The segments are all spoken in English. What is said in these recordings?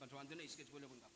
Bantuan tu ni sikit boleh pun kap.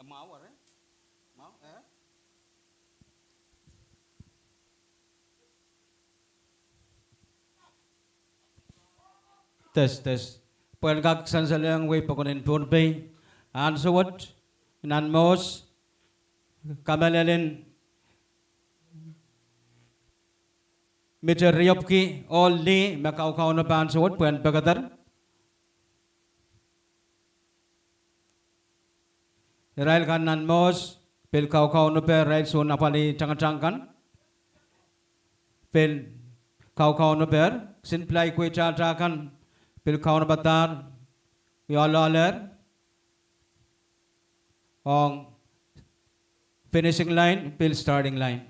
Mau apa? Mau? Tes. Pelgak sansalang way pakunin Pohnpei. Ansawat nan mos kamalalen meter riopki all day makau na pansawat puan pagatar. Rail kan nan mos pel kau no per rail so napali cangkan pel kau no per sinplai kue kan pel kau no batar yolaler on finishing line pel starting line.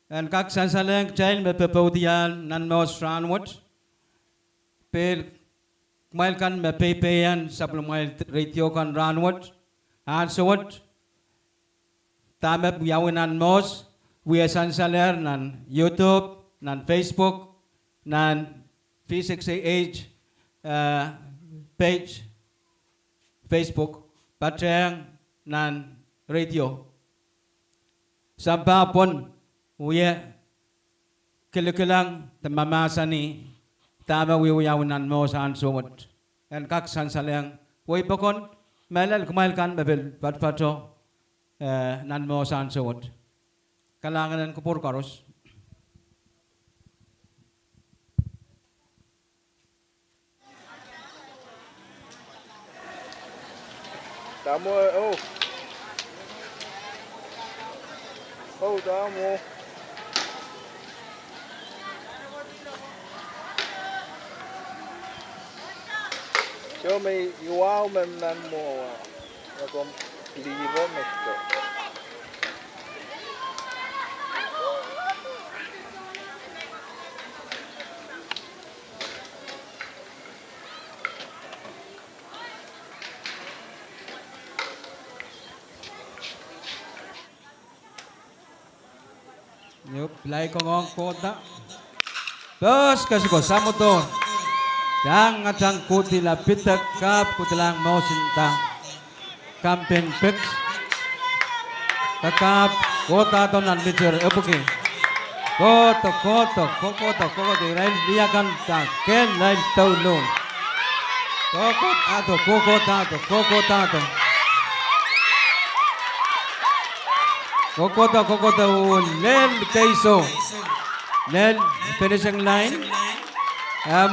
And kak sansaleng chain me pepodian nan mos ranwat pel mail kan me pepean supplement ratio kan ranwat and so what tamet yawin nan mos we sansaler nan YouTube nan Facebook nan V6AH page Facebook Pahrek nan Radio. Sabah pun uya kilang tamamasa ni tama wiyawanan mo sa ansumot. En kak sansalang way pakon melal kumailkan bebel patpato nan mo sa ansumot. Kalangan ng kupur karos. Tamo tamo. Cho mày wow mình nan mo nó còn liver mày Yup, lai kong kota. Terus kasi ko samo to. Yang atang kuti la pitak kap kutilang mo sinta. Campaign fix. Kakap kota to nan bitur epuki. Kota rail dia kan ta ken rail taulun. Kota to. Kokota lel kaiso lel finishing line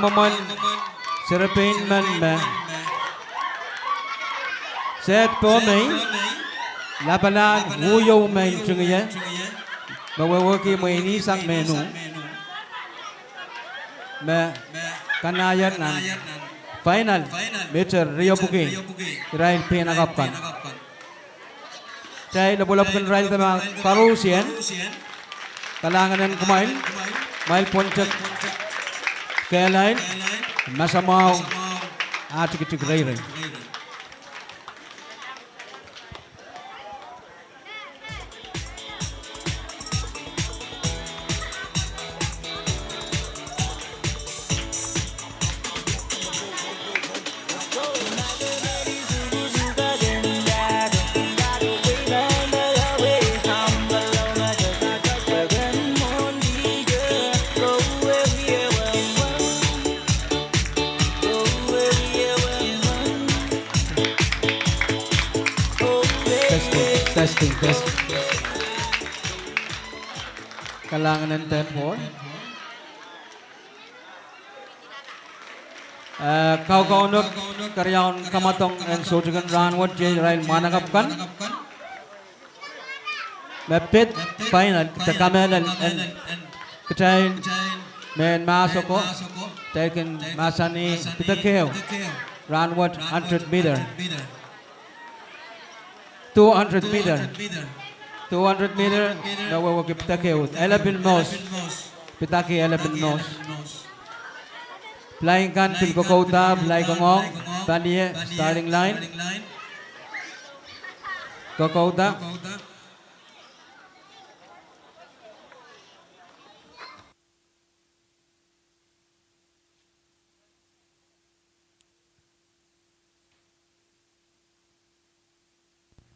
maman serapin man ma set Pohnpei lapalan wuyo main chungiya mawawaki mo ini sang menu ma kanayat nan final meter Rio Puki rail pinakapan Chay labulapkan rail tama karusian kalangan ng kumain mail poncak kaya lain masamaw at kitik ray. Testing. Kalangan ng tempo. Kau nuk karyawan kamatong and sojugan ranwat jay rail managapkan. Mepit final kita kamel and kita men masoko taken masani kita keo ranwat 100 meter. 200 meter nawawa pitake ut 11 nos pitake 11 nos flying kan til kokota fly kongong taniye starting line kokota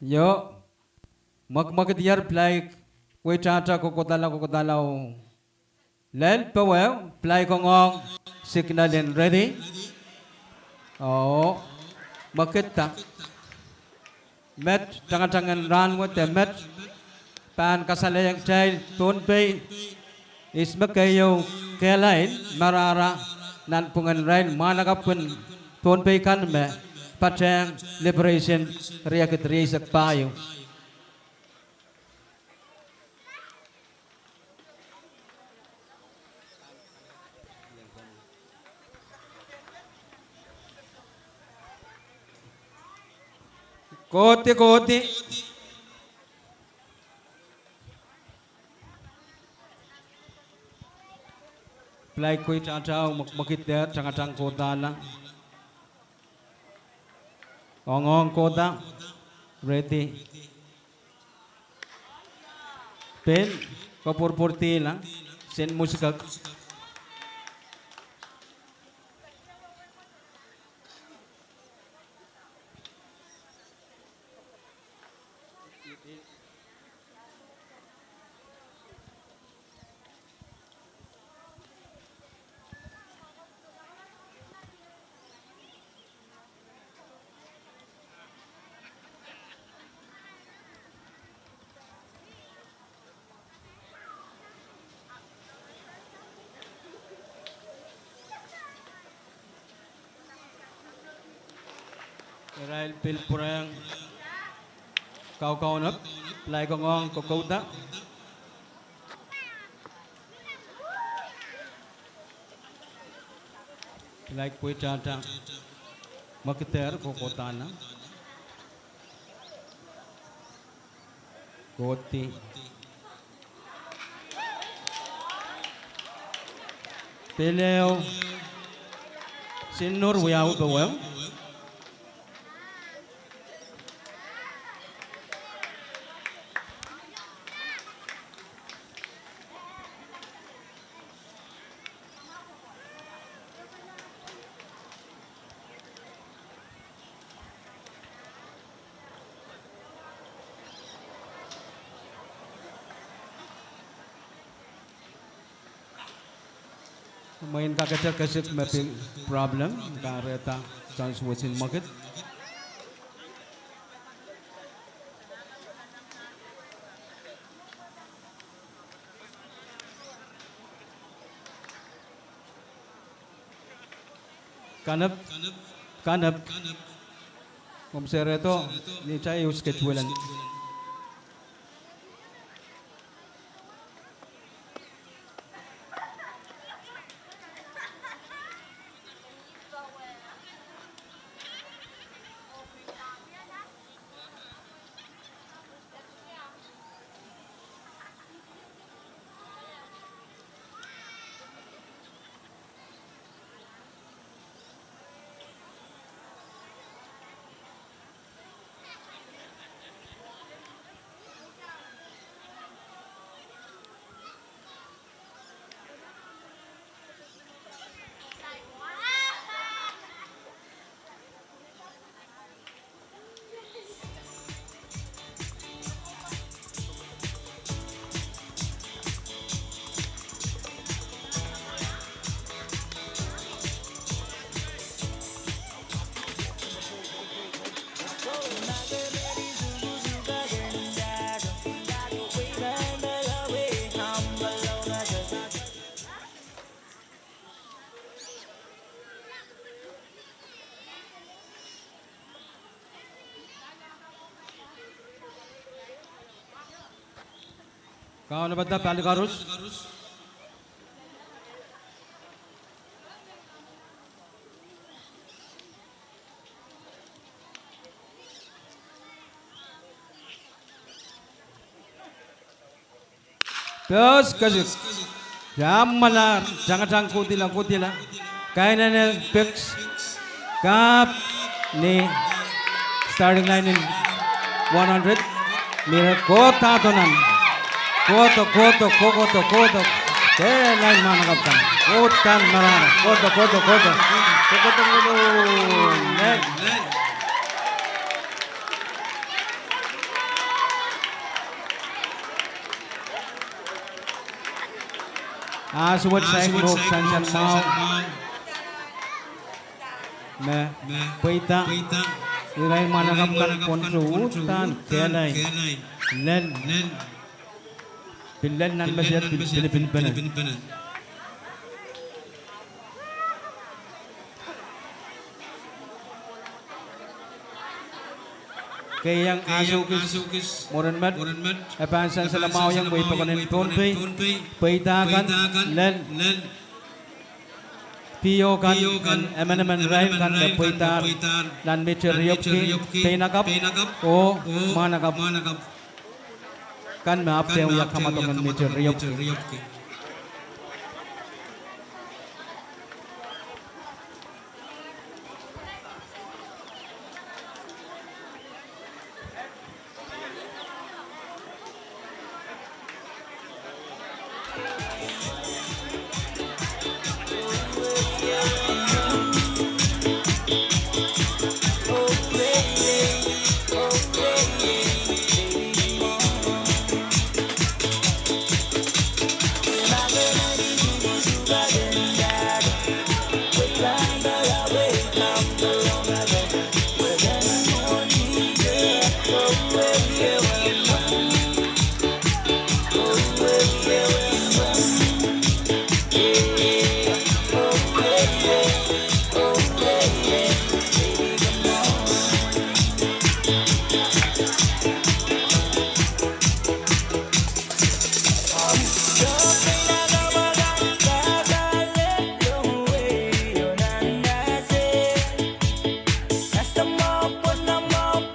Yo, magdiyar fly kwe chacha kokotalaw. Lel pawew fly kongong signal and ready. Oh, makita. Met tangan run with the met pan kasalayang child Pohnpei is makayo kelain marara nan pungan rain managapun Pohnpei kan me. Pwuhng liberation riakit risak payo. Koti. Play kuy chachaw makit der changatang kota lang. Ongong kota ready. Pen kapurpurti lang sen musikak. Irail pil Pwuhng kau nấp lại con ngon có câu ta lại quay cha cha makiter ko kota na koti peleo sinur wiau Pwuhng main kagak kasih mapping problem kareta chance within market kanap komsereto ni cai us kecualan Kau nak baca paling harus. Terus kasih. Jam malah jangan kutilah. Kainan yang fix. Kap ni starting line in 100. Mira kota tonan. Koto. Lain mana kapten? Kotan marana. Koto. Nen. Suat saya nuk sansan mau. Me peita. Lain mana kapten Pohnpei kelai. Nen. Bilan nan masih Filipin benar. Kaya yang asukis morenmat, apa yang selama yang boleh pakanin Pohnpei, peitakan, len, pio kan, emen rain kan, peitar, dan meter riopki, peinakap, oh manakap. Kan maaf saya yang kamatongan meter riopki.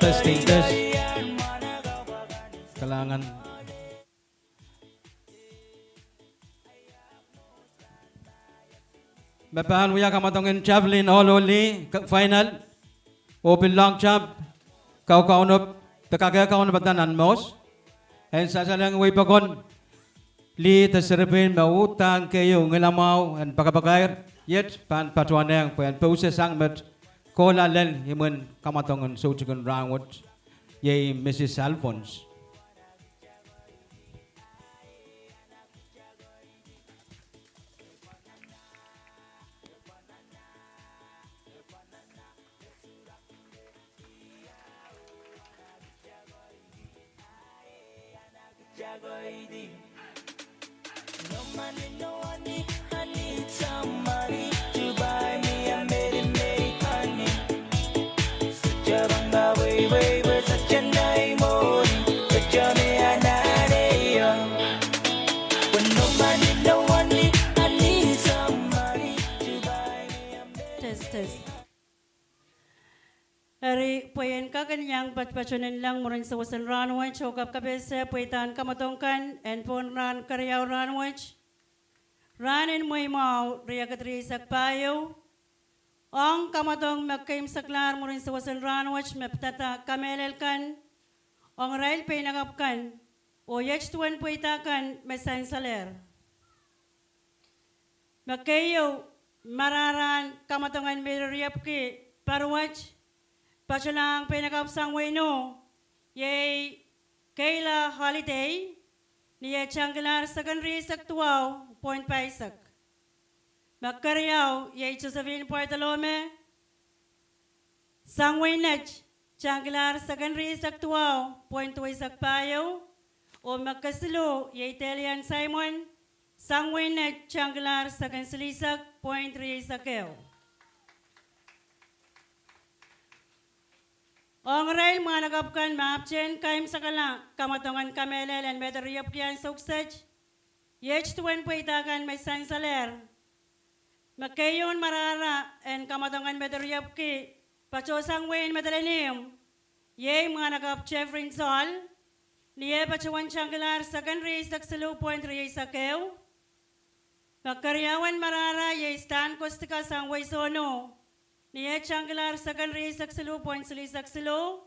testing test. Kalangan. Bapahan wiya kamatongin javelin hololi final. Open long jump. Kau kaunop tekagaya kaunop batanan mos. En sasalang way pagon. Li terserpin mautang kayo ngelamau en pakapakair. Yet pan patuaneng pen pause sangmet. Kola len himun kamatongan sojugun round. Ye Mrs. Alphonse. No money, no honey, I need some money to buy me a made honey. Such a banga way, but such a nice morning. Such a me and when no money, no honey, I need some money to buy me a made. Test. Hari puyen kakanyang patpachunin lang murin sa wasan ranway chokap kabese puitan kamatongkan and pon ran karyaw ranway ranin moy mau riyagatri sakpayo ang kamatong magkaim saklar murin sa wasan ranway maptata kamelelkan ang rail pinagapkan o yechtuan puitakan mesan saler magkayo mararan kamatongan miriyapki parwach Pachalang pinakapsang weno, yay Kayla Holiday, niya Changalar Secondary Saktuaw, Pohnpei Sak. Magkaryaw, yay Josephine Bartolome, Sangwaynaj, Changalar Secondary Saktuaw, Pohnpei Sakpayo, o magkasilo, yay Telian Simon, Sangwaynaj, Changalar Second Silisak, Pohnpei Sakeo. Ang rail mga nagapkan maapchen kaim sakala kamatongan kamelel and medariyap kiyan suksej yech tuwen puitakan may sansaler makayon marara and kamatongan medariyap ki pachosang wain medalenim ye mga nagap Jeffrin Sol niye pachuan changalar secondary saksalo point riye sakeo makaryawan marara ye stan kostika sang way sono niya Changalar Secondary Saksalo Point Sili Saksalo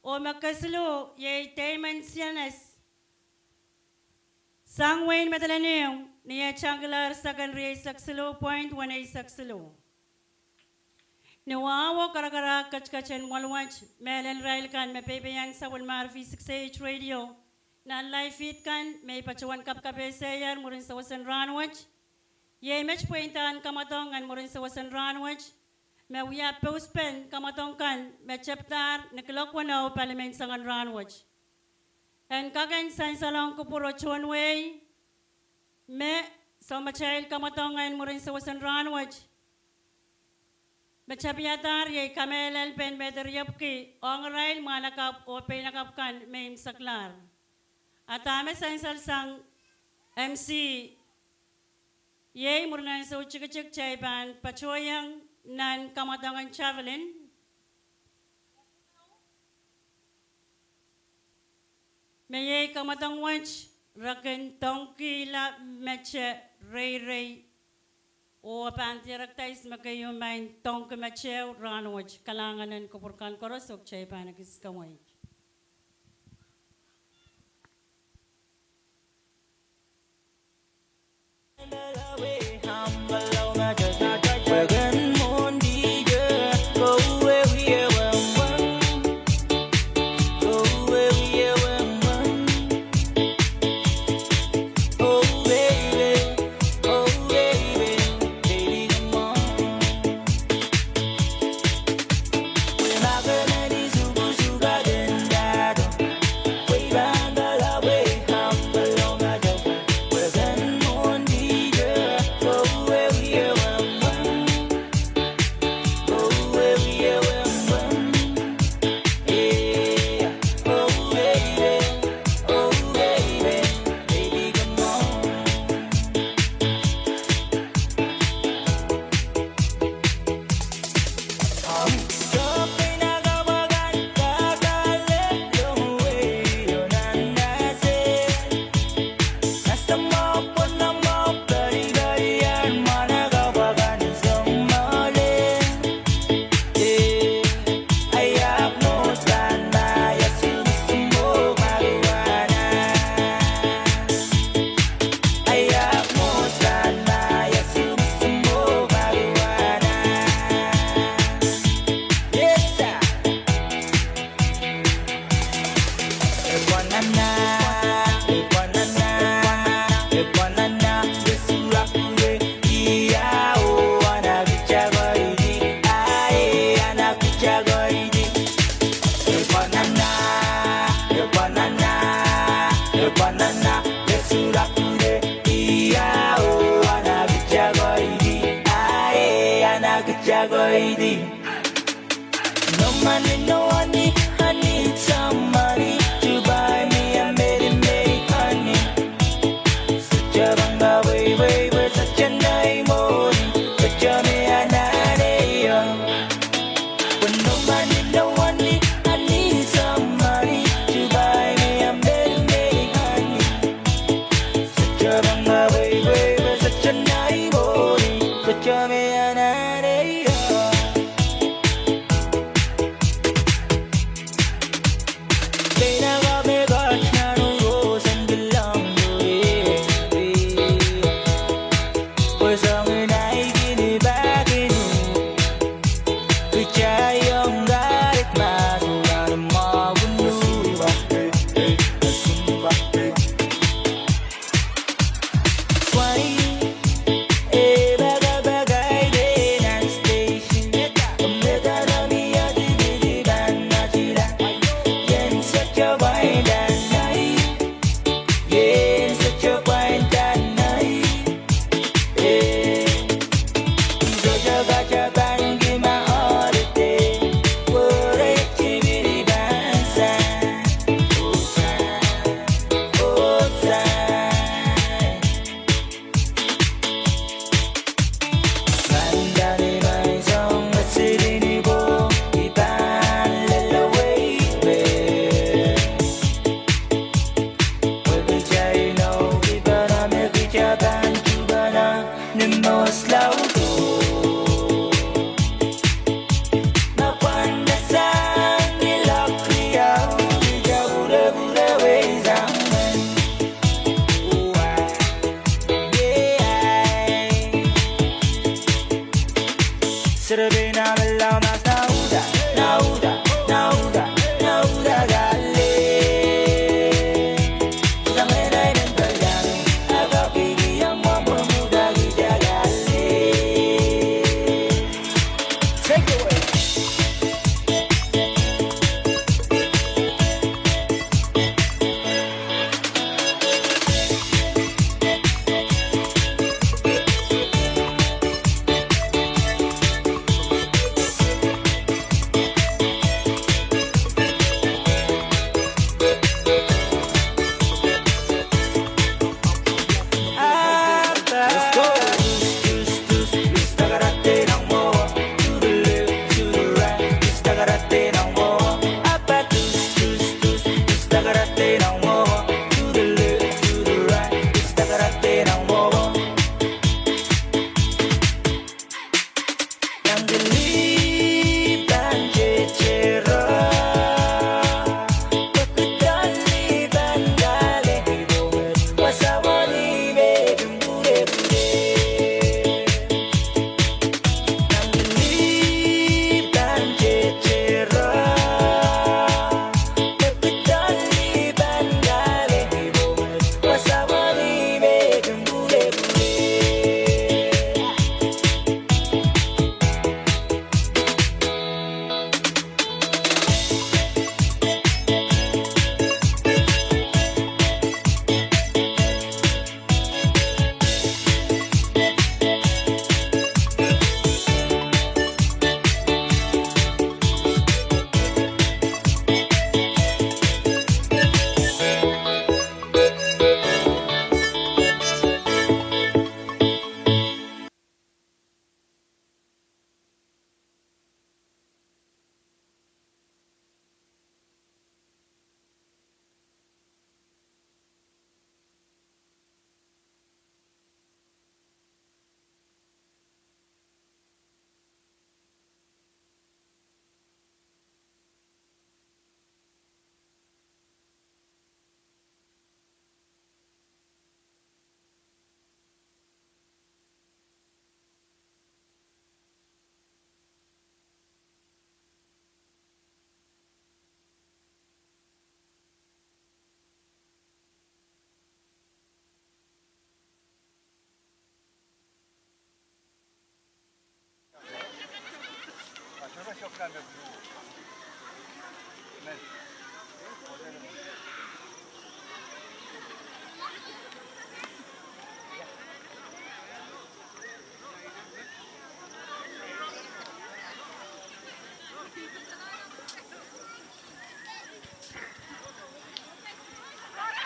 o magkasalo ye Entertaiment Sianes Sangwain Matalaniyong niya Changalar Secondary Saksalo Point 1A Saksalo Nawawa karakara kachkachan walwach Melen Rail kan may pepeyan sa Walmar V6AH Radio na live feed kan may pachuan kapkapesayar murin sa wasan ranwach ye match pointan kamatongan murin sa wasan ranwach Mawia postpen kamatongkan me chapter nakilokwanaw parliament sangan ranwach. And kagan san salong kupuro chonway me so machail kamatongan murin sa wasan ranwach. Me chapiatar ye kamelel pen mederyapki ong rail manakap o pinakapkan me saklar. Atame san sang MC ye murnan sa uchikachik chaypan pachoyang nan kamatangan javelin Mayay kamatang watch raken tongki la meche ray o pantiraktais magayong main tongki meche ranwach kalanganan kupurkan korosok chay panagis kamay No money, no honey, I need some money to buy me a made honey. Such a banga way, but such a nice morning, such a me a night. When no money, no honey, I need some money to buy me a made honey. Such a banga way, but such a nice morning, such a me a night.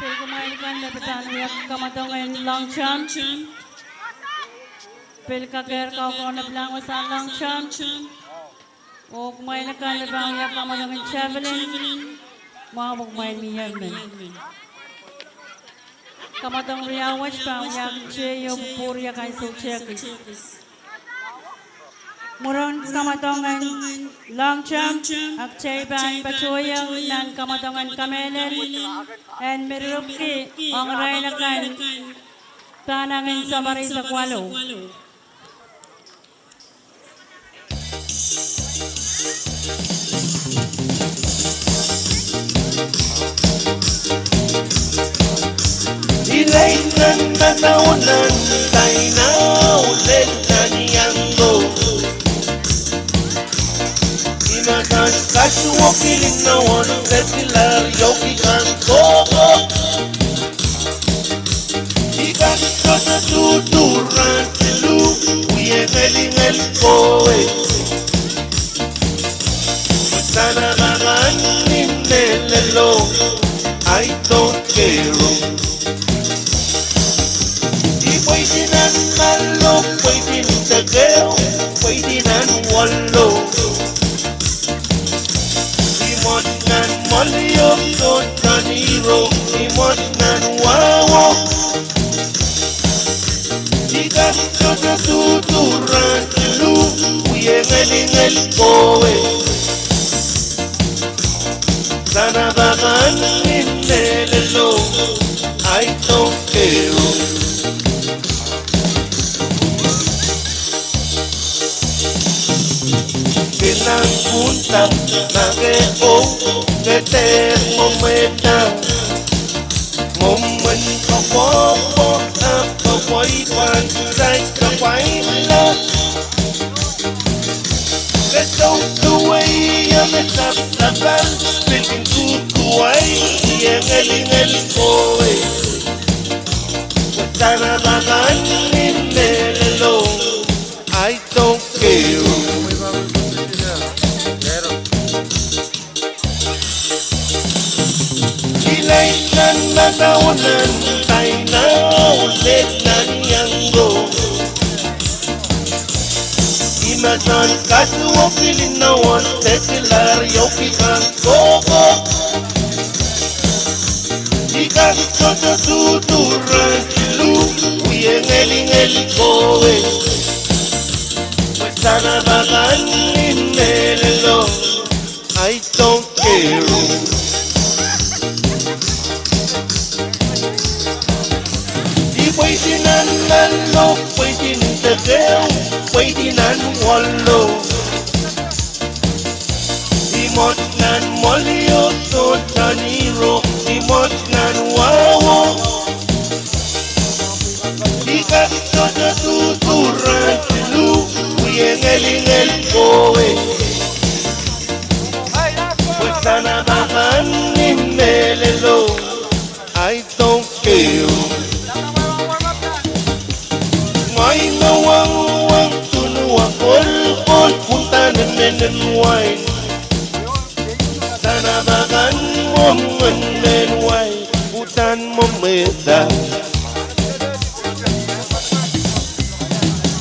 Pil kumain kan lepetan yak kamatong long champ. Pil kager kau kau na bilang wasan long champ. O kumain kan lebang yak kamatong javelin. Mga kumain miyan men. Kamatong riawat pang yak cheyo puri yak ay suchekis. Muron kamatongan long champ ak chayban pachoyang nan kamatongan kamelen and mirupki ang raynakan tanangin sa Marisa Kwalo. Ilainan na naunan tayo na ulit na niyanggo. Inakan kasuwa kiling na wanang regular yogi kan koko. Ikan ka sa tuturan silu uye ngelingal kowe. Sana kakanin nelelo I don't care. Pwede nan malo, pwede nan tagaw, pwede nan walo. Imot nan maliyog, not kaniro, imot nan wawo. Ikan ka sa tuturan silu, uye ngalingal kowe. Sana bakanin nelelo, I don't care. Bilang punta na keo ketermometer Moment kapopo at kapoipan Right kapaila Kesaw tuway ang nasapsapan Piling tutuway iyang alingal kowe Sana bakan ninelelo I don't care Ilainan na naunan tayo na ulit na niyanggo. Imasan kasuwa piling na wan tetilar yoki kan koko. Ikan ka sa tuturan silu uye ngelingali kowe. Sana bakan ninelelo I don't care. Pwede nan lalo, pwede nan tagaw, pwede nan walo. Imot nan molio, so taniro, imot nan wawo. Ikat so sa tuturan silu, uye ngelingal kowe. Pues sana bakan ninelelo, I don't care. May nawang tunuwa kol punta nenen wine Tanabagan mo nenen wine Putan mo meda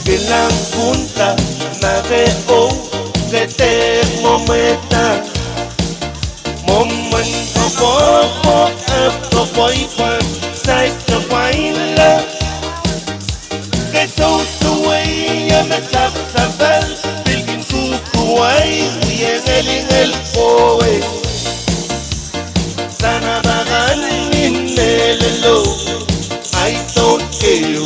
Bilang punta na keo Keter mo meda Moment kapopo at kapoipan Say kapaila Kesaw tuway ang nasapsapan Piling tutuway Uye ngalingal kowe Sana bakan ninelelo I don't care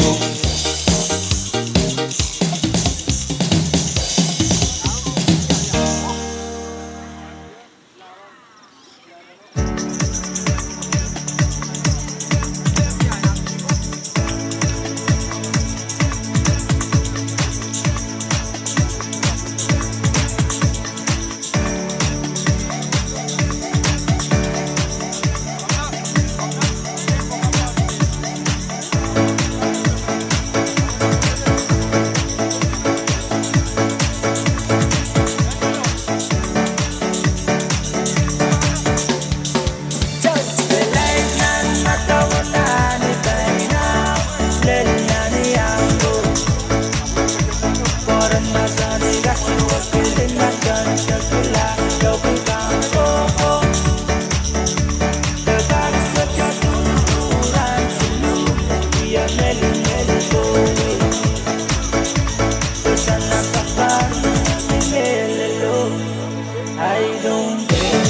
I don't care.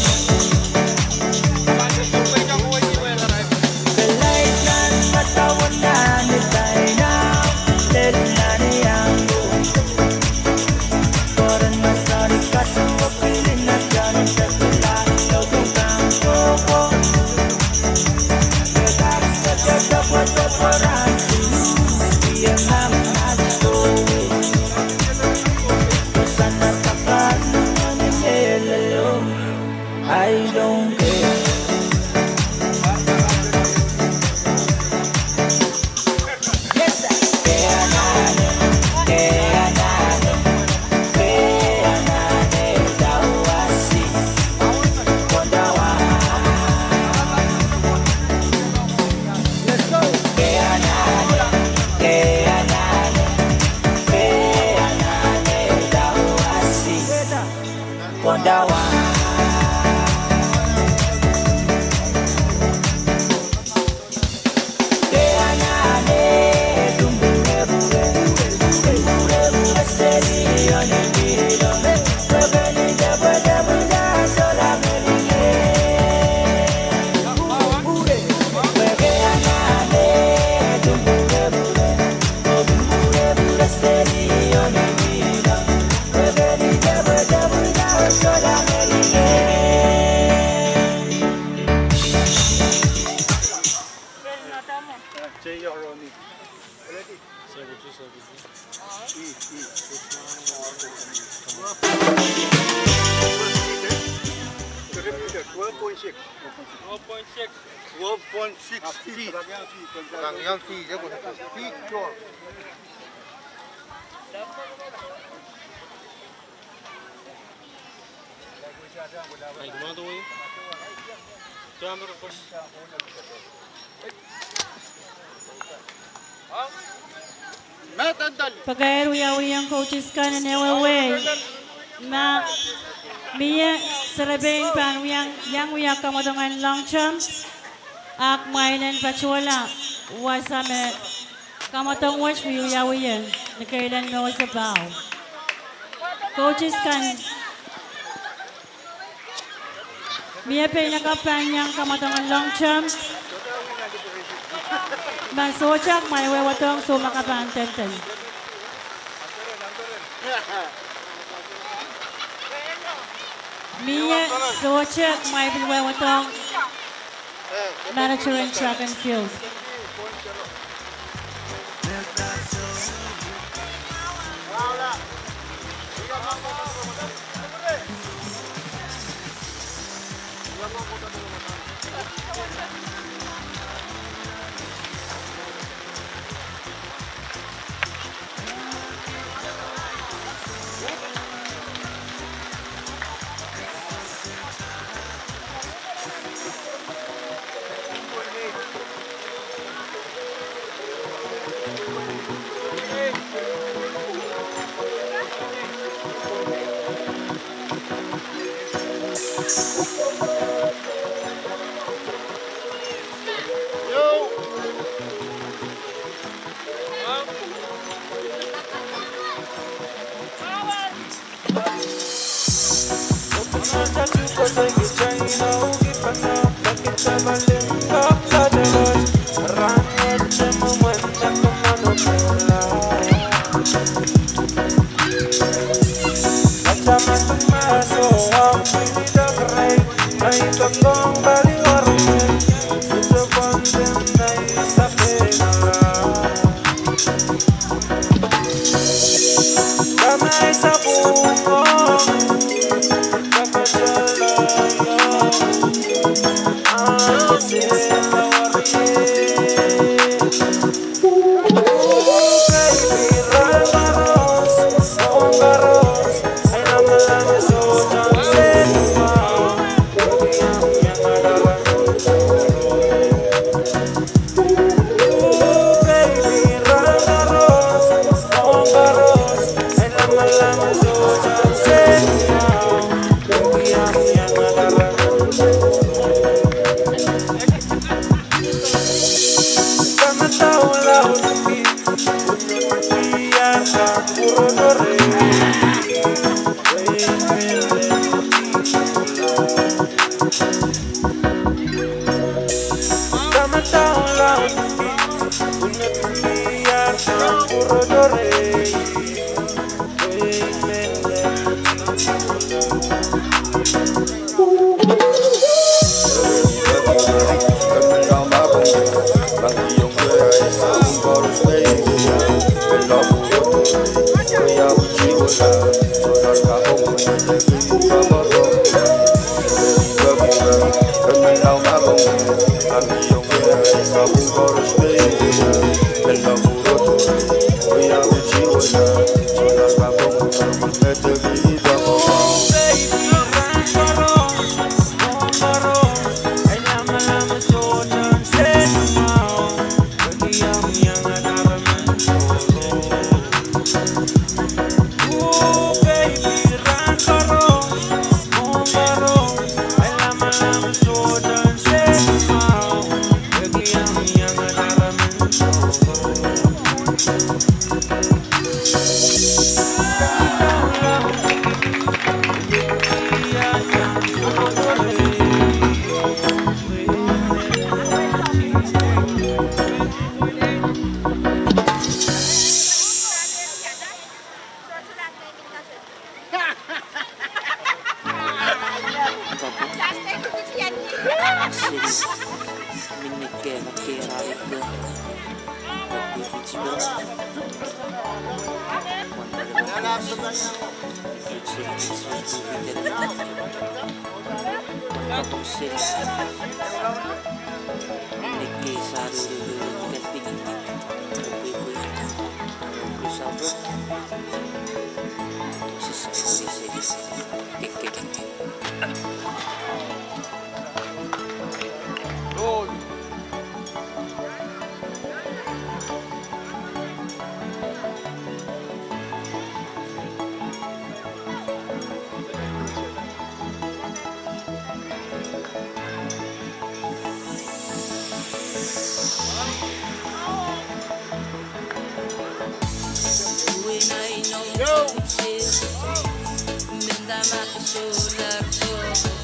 Kalainan matawanan ni tayo na lelan yango. Koran masari kasuwa pilin na dyan sa tula logong kampo ko. Kadang sa kagawad na parang sinu iyan naman nagtawin. Kasan natakan naman nilalo. I don't care. Yes, sir. Kaya nane dawasi kondawa. Let's go. Kaya nane dawasi kondawa. Pagayar uyang coaches ka na newe na miya sarabing pan yang uyak kamadongan long jump ak mainan pachola wasame kamatong watch uyawiyan na kailan mo sa bow. Coaches kan miya pinakapan yang kamatong long jump Masojak may wewatong sumakapantenten. Mia Sojak may wewatong manager in track and field. Minta mati sulat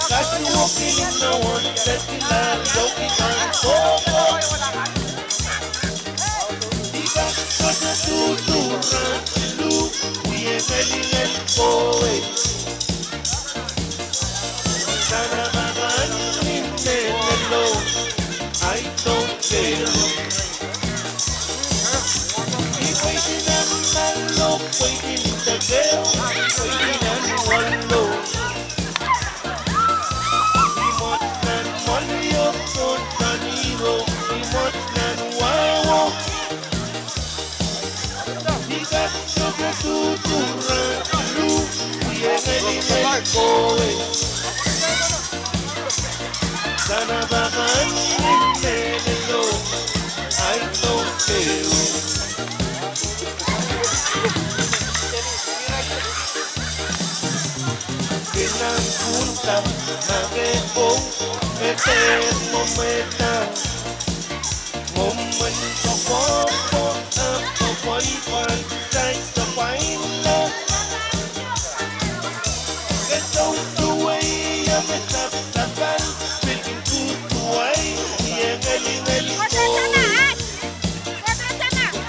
Katuok ilinawan Tekilar yokikan Koko Ika kata tuturan Lu Uye kalingen kowe Sana bagan Ninelo I don't care Waiting on my low, waiting in the veil, waiting on one low. We want none money of good Danilo, we want none wow. We got sugar to run through, we are ready to go away. Sana bagan in the low, I don't care. Pinang punta nagepong momenta moment popo ako boyfriend say sa paila get out the way I'm a tapan speaking to way yeah galing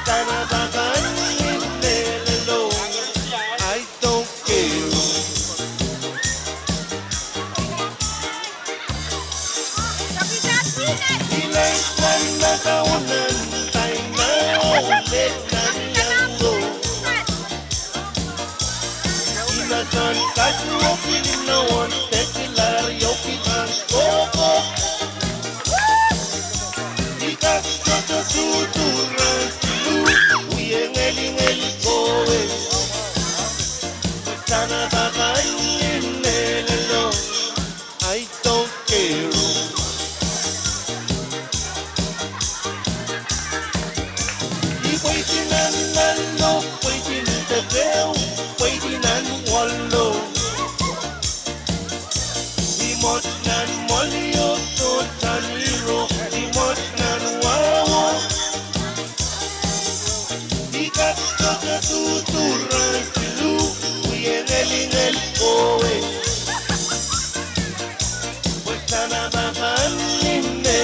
sana bagan nilelo I don't care. Nagkawanan tayo na ulit ng yanggo Ilasan katuok ilinawan Tekilar yokikan Koko Ika kata tuturan Lu Uye ngeli kowe Sana bakayin nelelo I don't care. Waiting on Lalo, waiting in the veil, waiting on Wallo. We must not molly of Totaniro, we must not wow. We got to run through, we are getting el kowe. Pues sana baban in the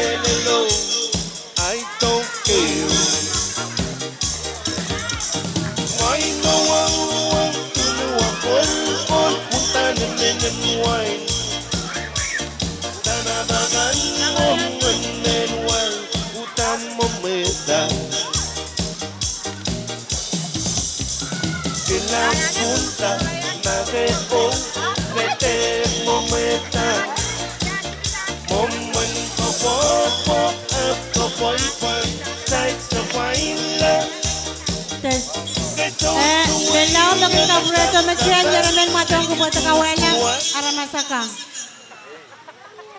I don't care. Why no one to know a full putan and wine? Sana bagan and wine, putan momeda. Kilang punta, nageko, nete momeda. Moment popo, ako boyfriend, side sa wine. Belau bagi kabureto mencian jaramen matang kubuat kawanya aramasaka.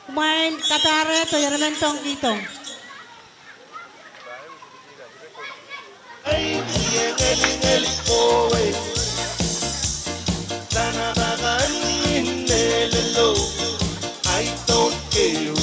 Kumain katare to jaramen tong kitong. I don't care.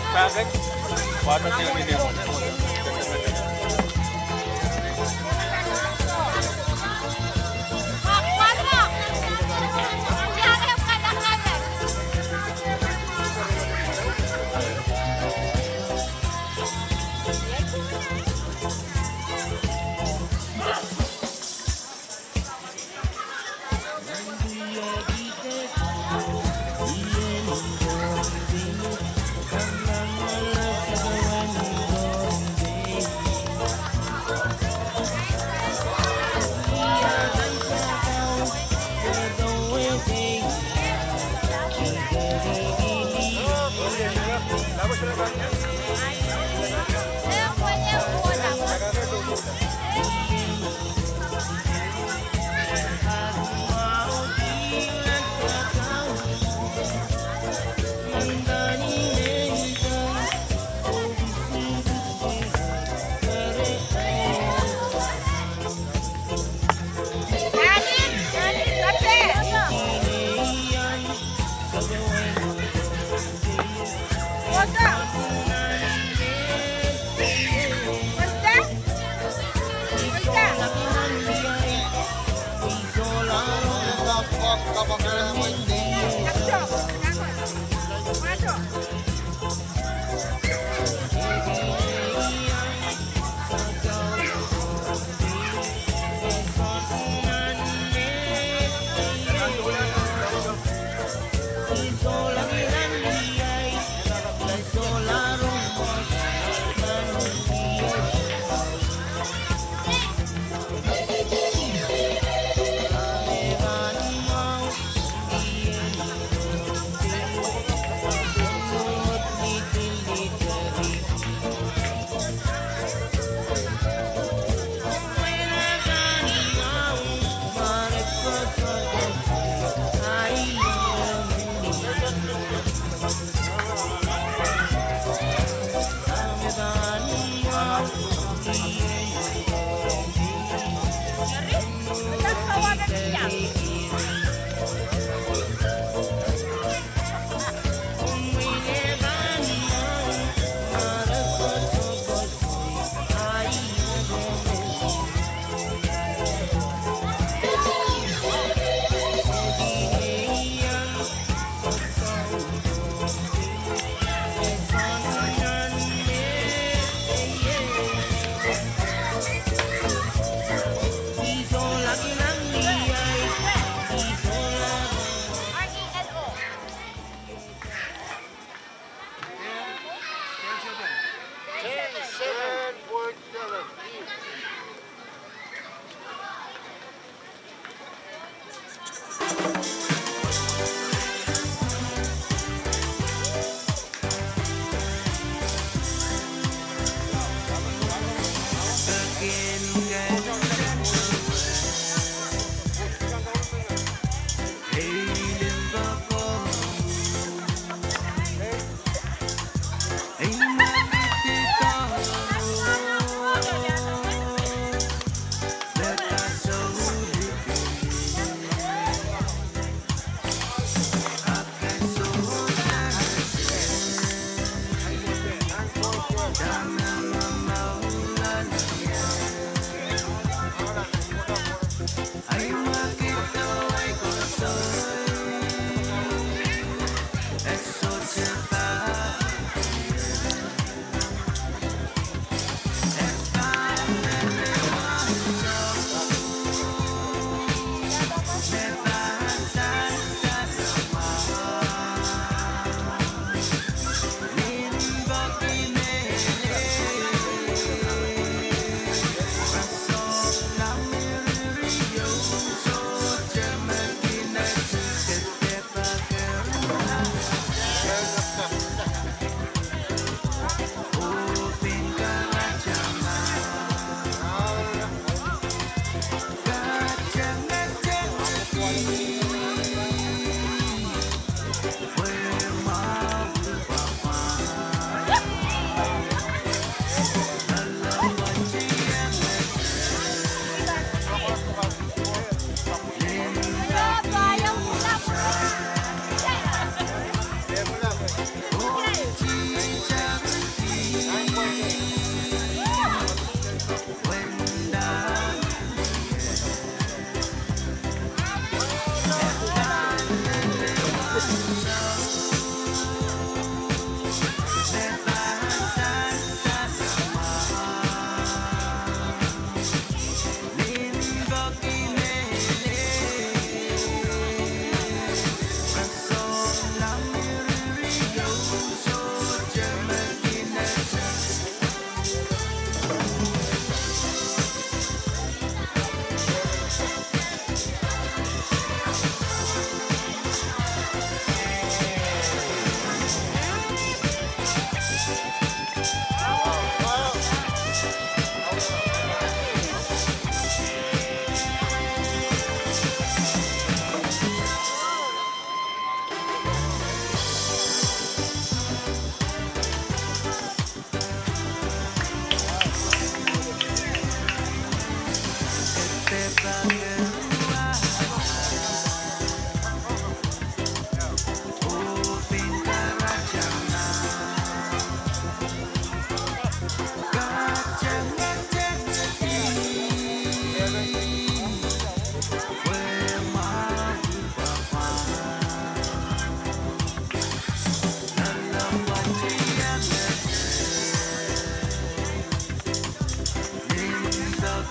Pahrek, water tinggal di demo.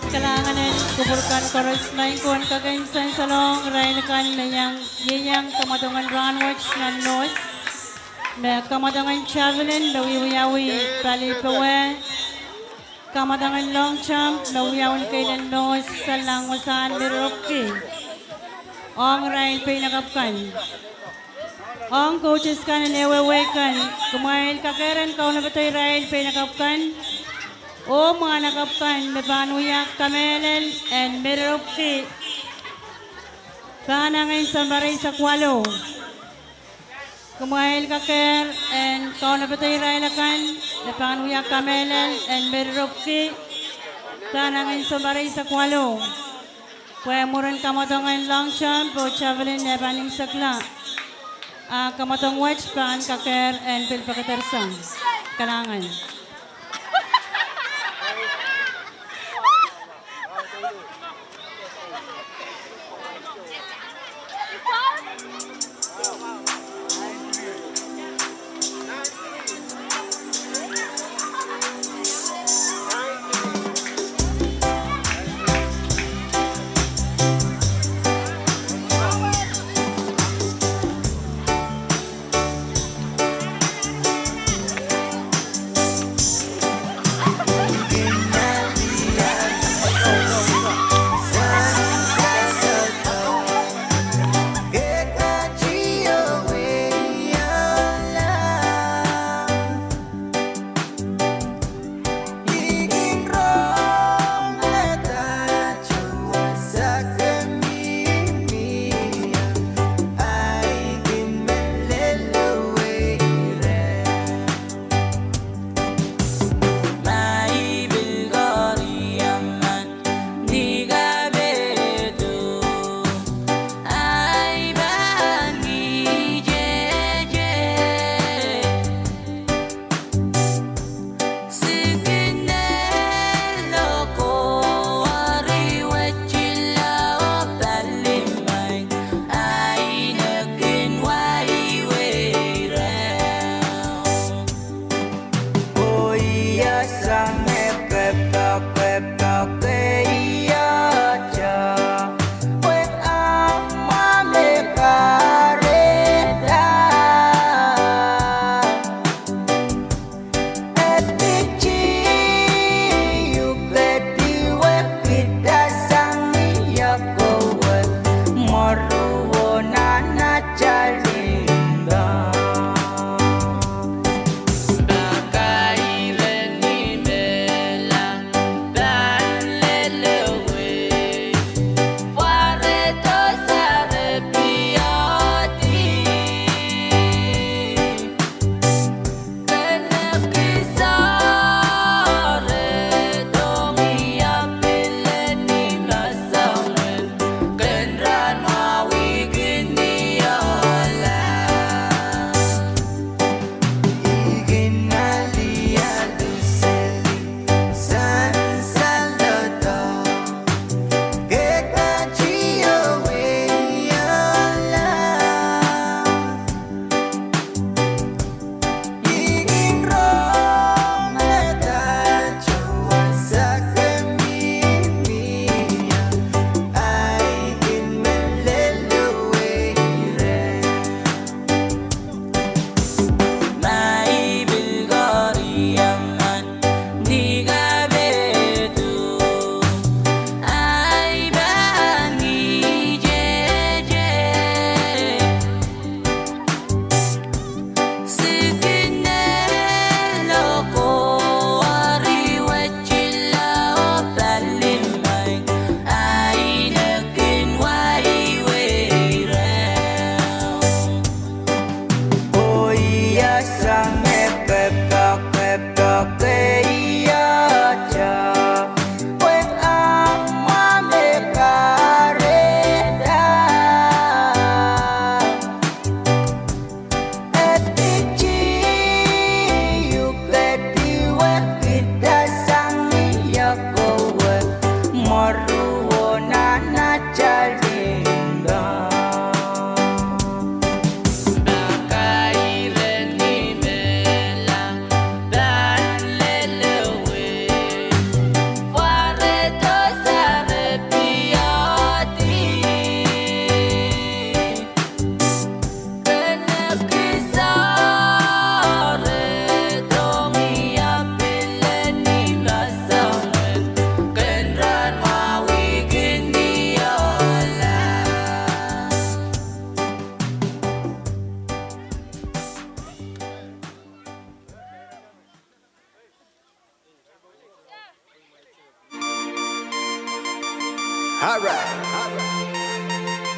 Kalanganan kuburkan koros main kuan kagaisan salong railkan mayang yeyang kamatungan ranwatch na nos me kamatungan javelin dawi-wiyawi pali Pwuhng kamatungan long jump dawi-wiyawan kailan nos salang wasan mirokki ong rail pinakapkan ong coaches kan newewekan kumail kakeran kau na batoy rail pinakapkan O mga nakapkan, Nabanuyak, Kamelel, and Mirupki. Kanangin sa Baray sa Kwalo. Kumail Kaker, and Kaunapatay Railakan, Nabanuyak, Kamelel, and Mirupki. Kanangin sa Baray sa Kwalo. Pwemuran kamatongan long jump, o javelin, Nebaning Sakla. Kamatong watch, Paan Kaker, and Pilpakatersang. Kanangan.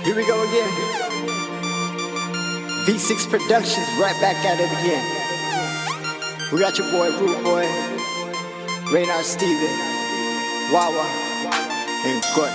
Here we go again. V6 Productions, right back at it again. We got your boy, Rude Boy, Raynard Steven, Wawa, and Good.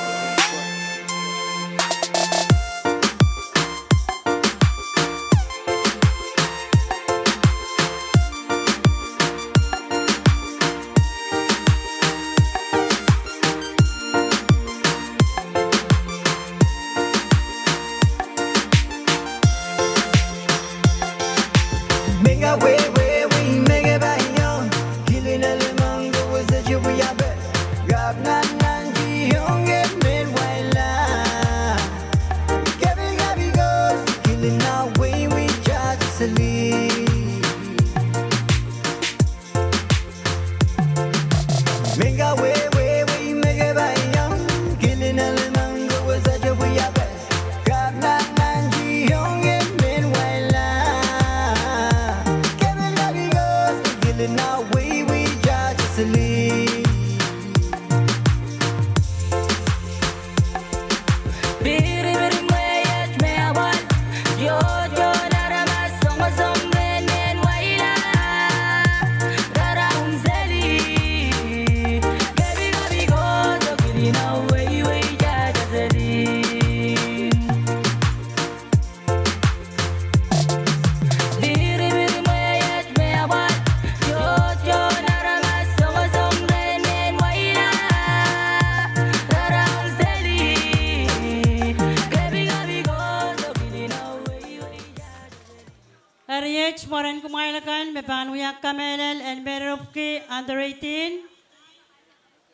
Moran kumaylakan mepanuyak kamelel and berupki under 18.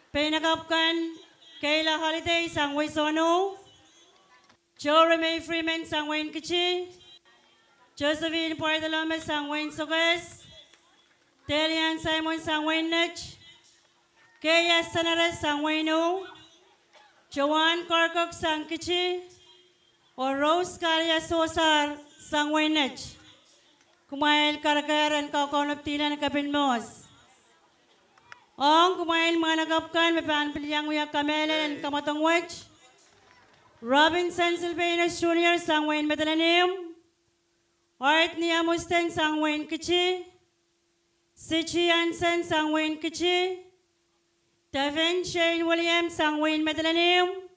Penakapkan Kayla Holiday Sangway Sono. Jeremy Freeman Sangwain Kichi. Josephine Pardalama Sangwain Sogas. Delian Simon Sangwain Nech. Kaya Sanaras Sangwaino. Joanne Korkok Sangkichi. Or Rose Kalia Sosar Sangwain Nech. Kumain karakaran kaukaunap tilan kapin mos. Ong kumain mga nagapkan mepan piliyang uyak kamelen kamatong wech. Robinson Silvanus Jr. Sangwain Metalanim. Art Niamusten Sangwain Kichi. Sichi Ansen Sangwain Kichi. Devin Shane Williams Sangwain Metalanim.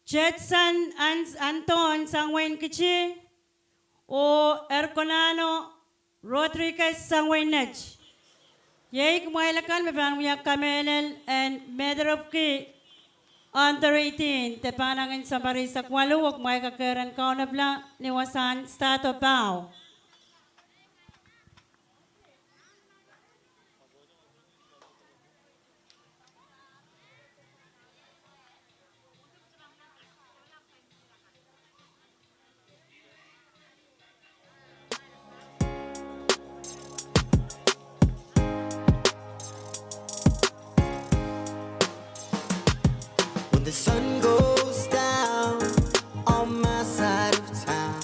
Jetson Anton Sangwain Kichi. O Erconano Rodriguez Sangwainech. Yay kumaylakan mepan uyak kamelel and Mederopki under 18. Tepanangin sa Marisa Kwalu wag may kakaran kaunabla niwasan stato pao. The sun goes down on my side of town,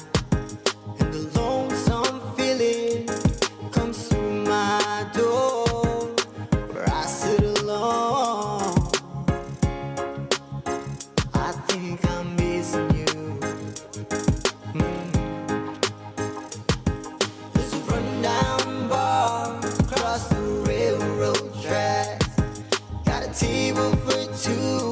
and the lonesome feeling comes through my door, where I sit alone. I think I'm missing you. There's a rundown bar across the railroad tracks, got a table for two.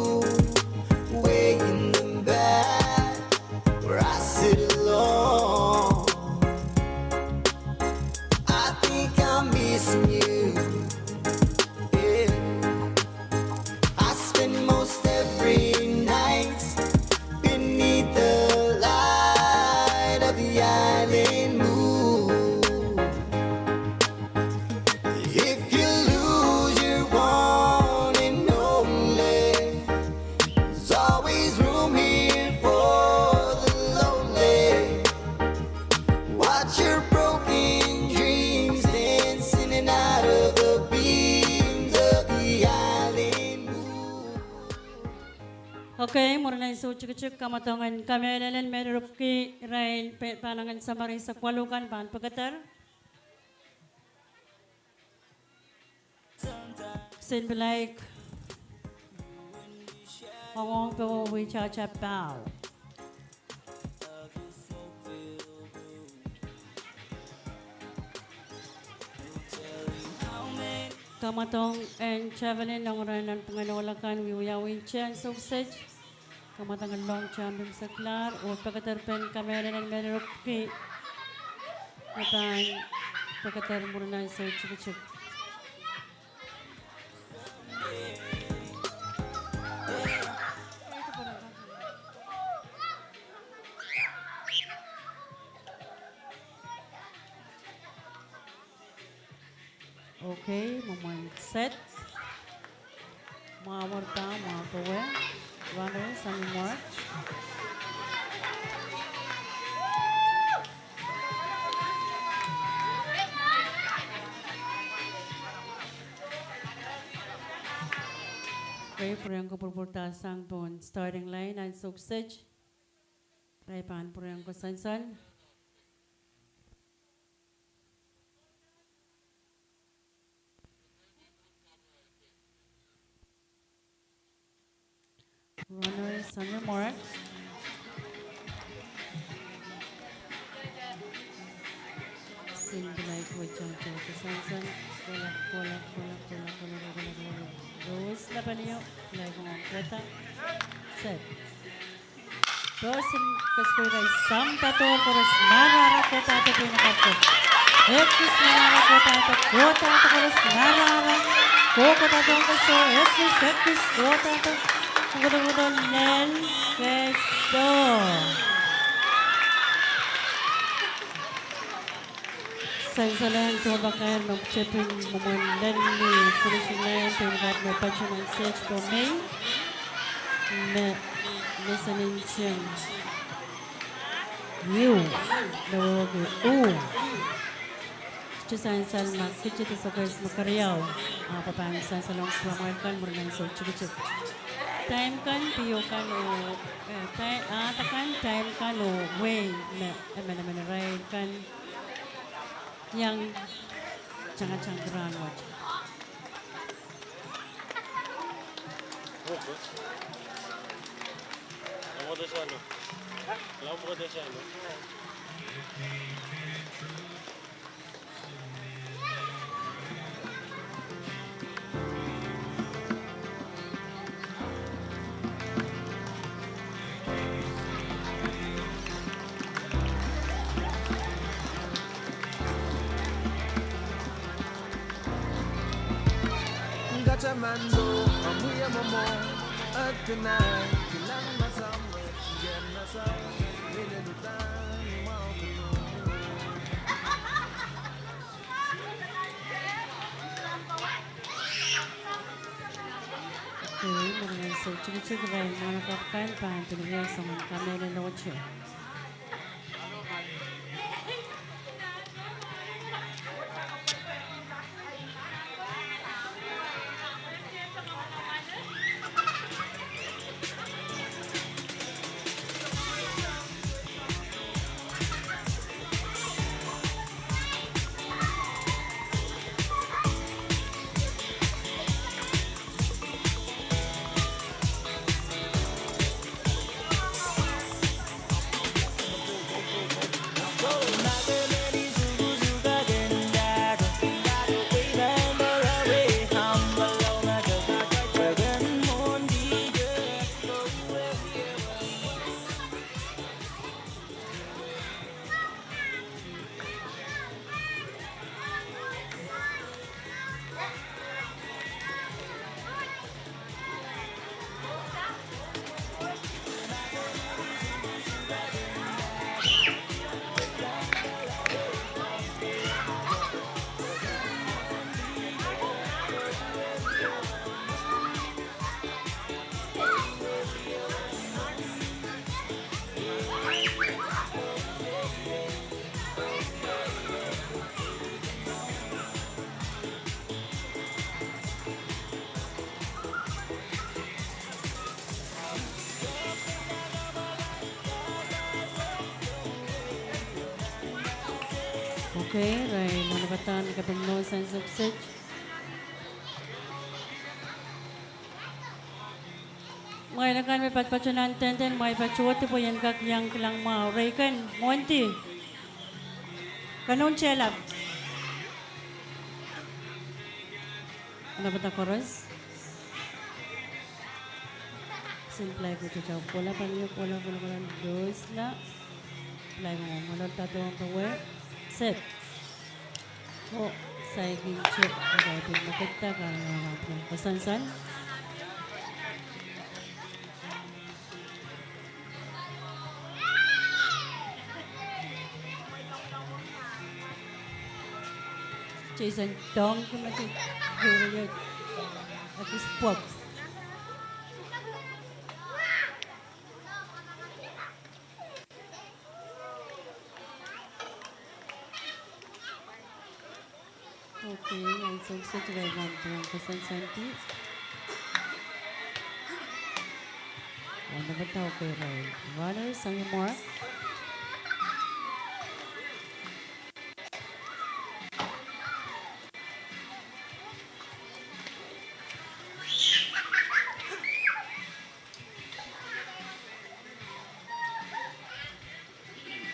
Okay, mura na iso chuk kamatongan kamelelen Mederopki rail panangan sa Marisa Kwalukan pan pagatar. Sin like Hong Kong we charge a bow. Kamatong and Chevelin ng Ranan Panganolakan Wiwiyawin Chen Sausage. Kamatang long champion sa Klar o pagkatarpen kamera ng Merokki. Matan pagkatarmuna sa Chik. Okay, moment set. Mga warta, mga Pwuhng, runners, and march. Okay, Pwuhng ko purpurtasang pon starting line and sausage. Raipan Pwuhng ko sansan. Runners on your mark. Single like with Chancho Sansan. Pola. Rose Labanio, like on Greta. Set. Person Kaskuga is some tato for a snara kota to Pinakato. Ekis Nara kota to Kota for a snara. Kota to Kaso, Ekis Kota to. Mudah-mudahan Len Keso. Saling sebagai memcepin momen Len ni finishing line pengat membaca message Pohnpei. Listening chen. You, the world. Cusain mak kecil tu sebagai makariau. Apa pangsan salong selamatkan merenang so cukup. Time kan piyo kan o time kan o way na ride kan yang jangan geran watch. Mando, amuya mamo, at tonight, kailangan masama, yan nasa, nilalutan, Okay, maraming so cukup rin mga kapkan pantuloy sa mga kamera loche. Okay, right. Manabatan kabangno sense of search. Mga kan may patpachunan tenten, may pachuote po yan kakyang kilang mga Raykan, Monty. Kanon chelap. Ano ba ta chorus? Simple ko ito siya. Pula pa niyo, pula. Dos na. Play mo. Malot tato ang pawe. Set. O, cycling check. Kaya pinakita ka ng pasansan. Jason Dong kumati Juliet at is pop. Okay, ang sunset right now ang pasansanti. Ano ba tao kay Ray? Runner, sang more.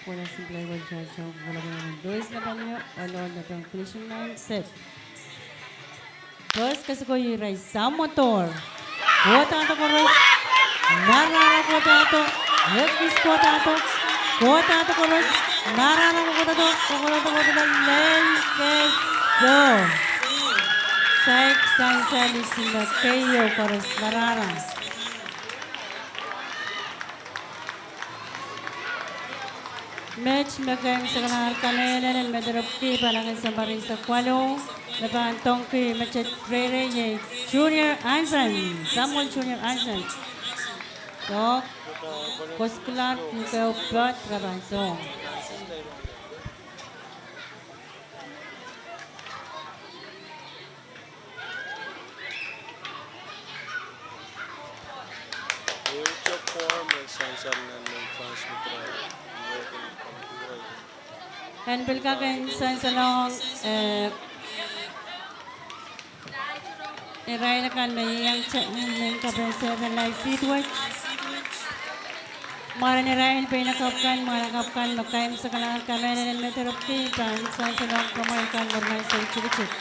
Wala simple ko siya. Wala ko naman. Dois na ba niyo? Ano na itong finishing line? Set. First, kasi ko yung rise sa motor. Kuwata ito ko rise. Narara ko ito. Hekis ko ito. Kuwata ito ko rise. Narara ko ito. Kuwata ko ito. Lenkeso. Saik sansalis na kayo ko rise. Narara. Match magayang sa kanahar kanela ng medarapki palangan sa barin sa kwalo. Napahantong ki Machet Rere Junior Anson. Samuel Junior Anson. So, Kosklar Nikaw Bat Rabanso. Handle ka kayo sa salong iray na kan may iyang ng kapensa sa live feed watch. Mara ni Ryan pa inakapkan, makayam sa kalangan kamera ng meterapki, pan sa salong kamaykan, mormay sa chikichik.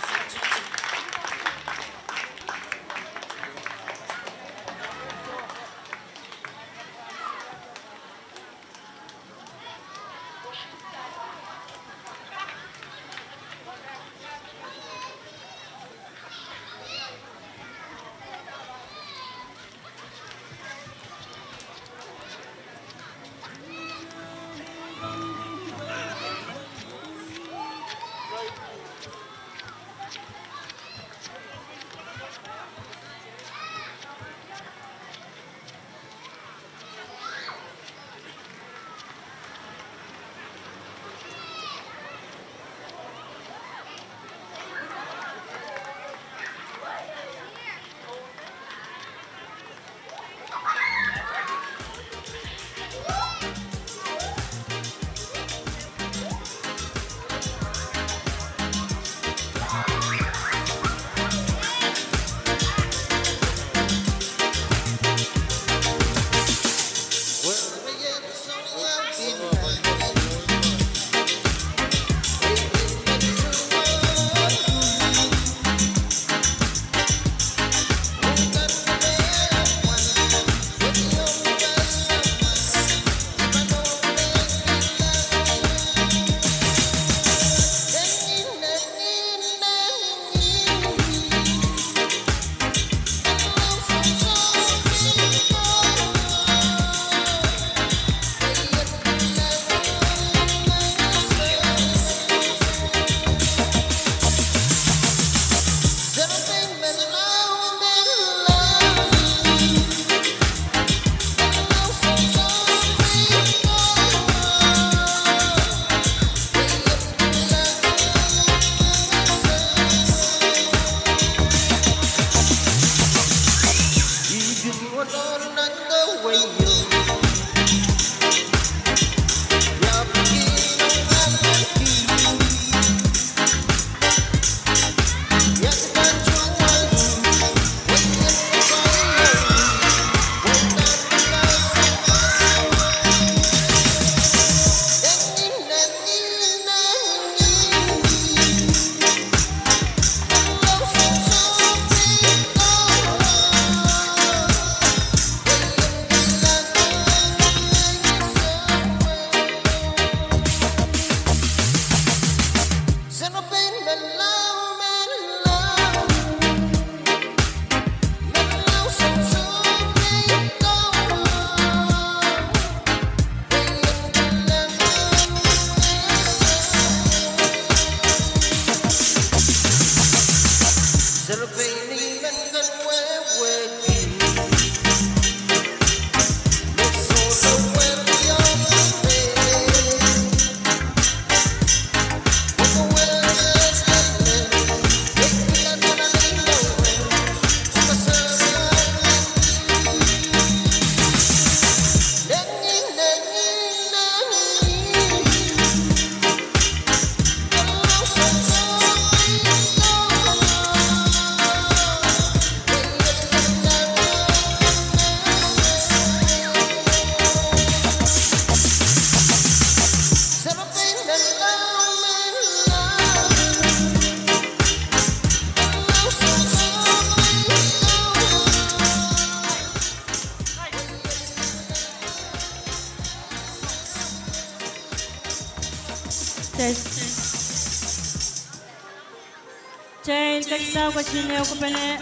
Jail Kadkadaur ko chineo ko pala.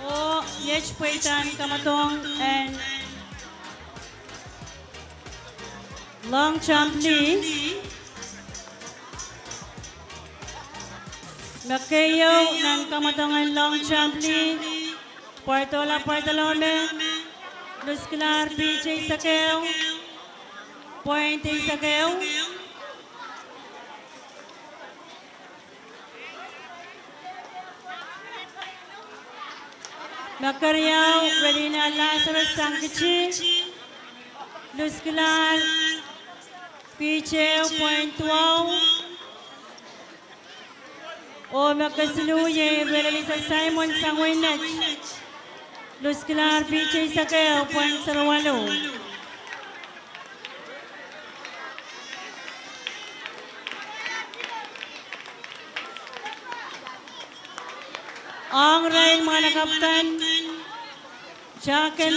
O Yech Pwuhng Kamatong and Long Champ Lee. Nakayo ng Kamatongan Long Champ Lee. Puertola Puertolome. Luscular PJ Sakeo. Pohnpei Sakeo. Macariao, Redina Lazarus Sankichi, Luscular, Picheo, Pwuhng, O Macasiluye, Relisa Simon Sangwinach, Luscular, Piche Sakeo, Pwuhng Sarawalo. Ang rail mga nakaptan, Saken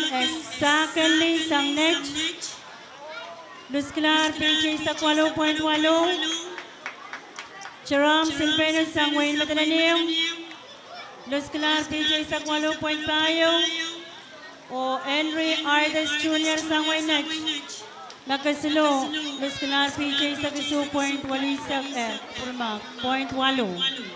Lee Sangnech, Luscular PJ Sakwalo, Pohnpei, Jerome Silvano Sangwain Matalanim, Luscular PJ Sakwalo, Pohnpei, O Henry Artis Jr. Sangwain Nakasilo, Luscular PJ Sakisu, Pohnpei, Pohnpei.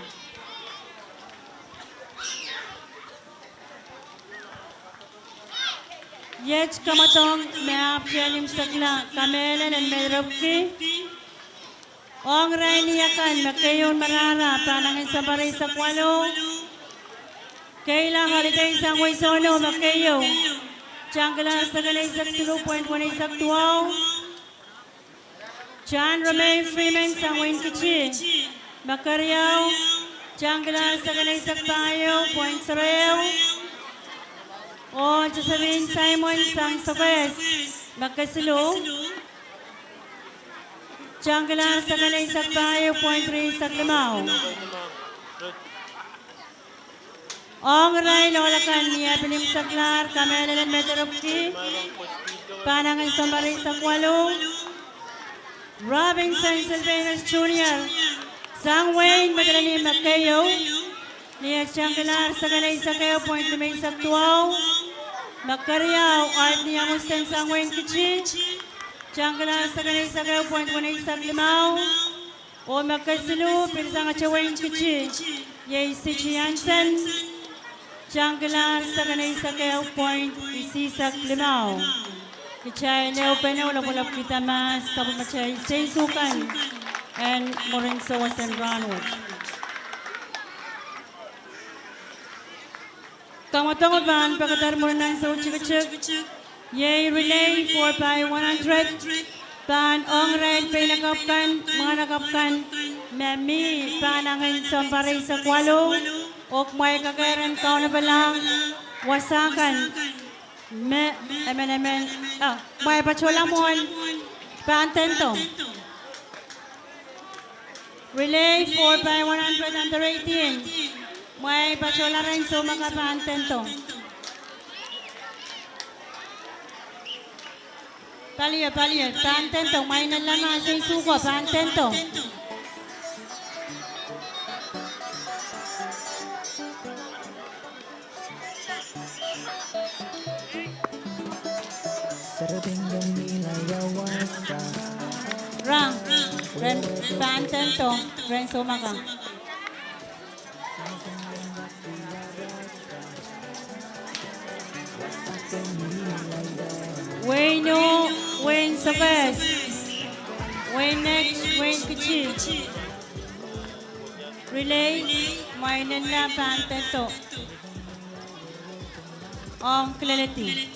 Yech Kamatong Map Jalim Sakla Kamelan and Medrobki Ong Rainiakan Makayon Marara Panangin Sabari Sakwalo Kayla Holiday Sangway Sono Makayo Changala Sagalay Saksulu Pohnpei Saktuaw Chan Romain Freeman Sangwain Kichi Macariao Changala Sagalay Saktayo Pohnpei Sareo O Josephine Simon Sang Sopes, Macasilo, Changala Sagalay Saktayo, Pohnpei Saklimao. Ong Ray Lolakan, Niapinim Saklar, Kamelan Metarupki, Panangan Sambari Sakwalo, Robinson Silvanus Jr., Sangwain Magalani Makayo, Nia Changalar Sagalay Sakeo, Pohnpei Saktuaw, Macariao, Art Nia Mustan Sangwain Kichi, Changalar Sagalay Sakeo, Pohnpei Saklimao, O Macasilu, Pirsanga Chawain Kichi, Yay Sichi Yansen, Changalar Sagalay Sakeo, Pohnpei Saklimao. Kichay Leo Peno, Lapulap Kita Mas, Kapumachay, Say Sukan, and Morinso Western Ranwood. Kamatong van pagkatar mo ng sa uchik-uchik. Yay relay 4 by 100. Pan ong red pay nakapkan, mga nakapkan. Memi panangin samparay sa kwalo. Ok may kagaran kao na palang wasakan. May pacholamon. Pantento. Relay 4 by 100 under 18. May pachola rin so makapaantento. Paliyo, paantento. May nalaman sa isuko, paantento. Rang, paantento. Ren so makang. Wayne Sabes, Wayne next, Wayne Kichi. Relay, may nila paantento. Ang clarity.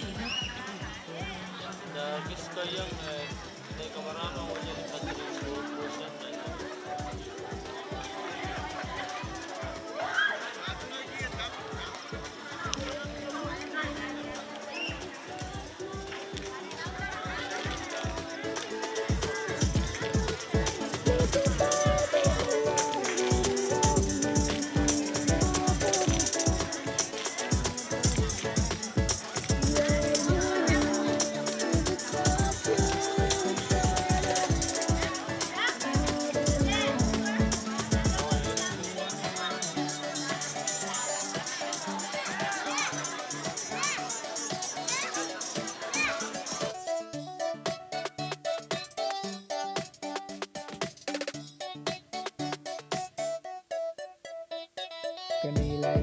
Camila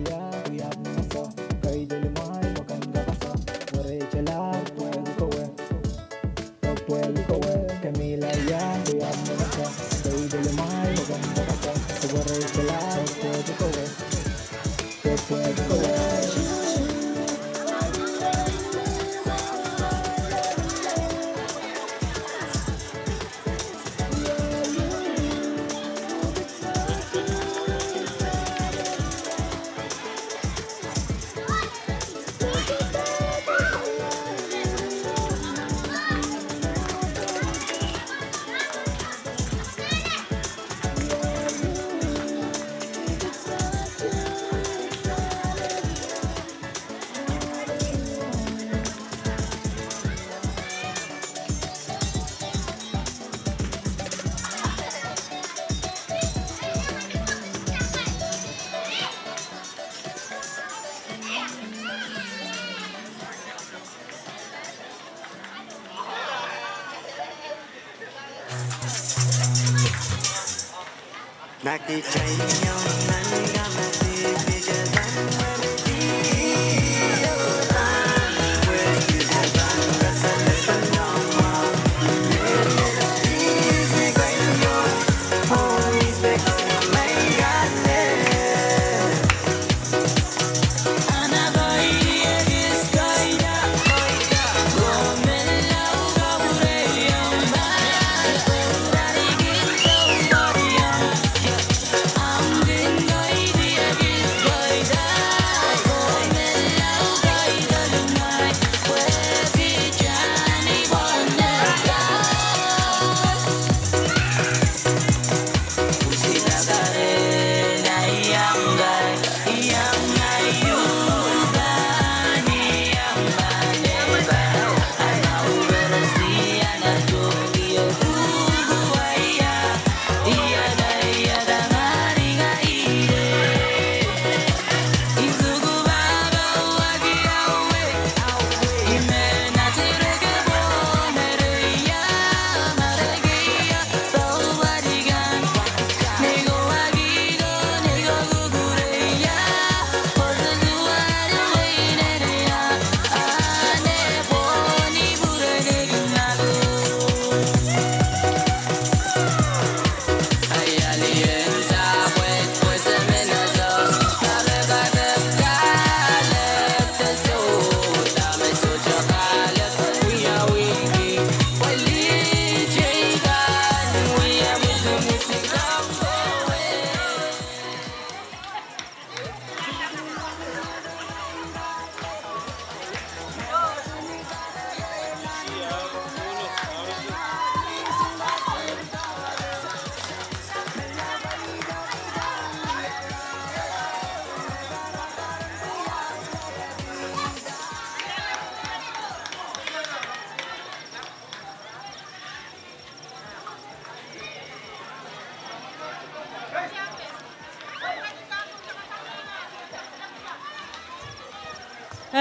we have no so. Kay delimay maganda ka sa. Wari chala, pwede ko eh. Pwede ko eh. Camila we have no so. Kay delimay maganda ka sa. Wari chala, pwede ko eh. Pwede ko eh.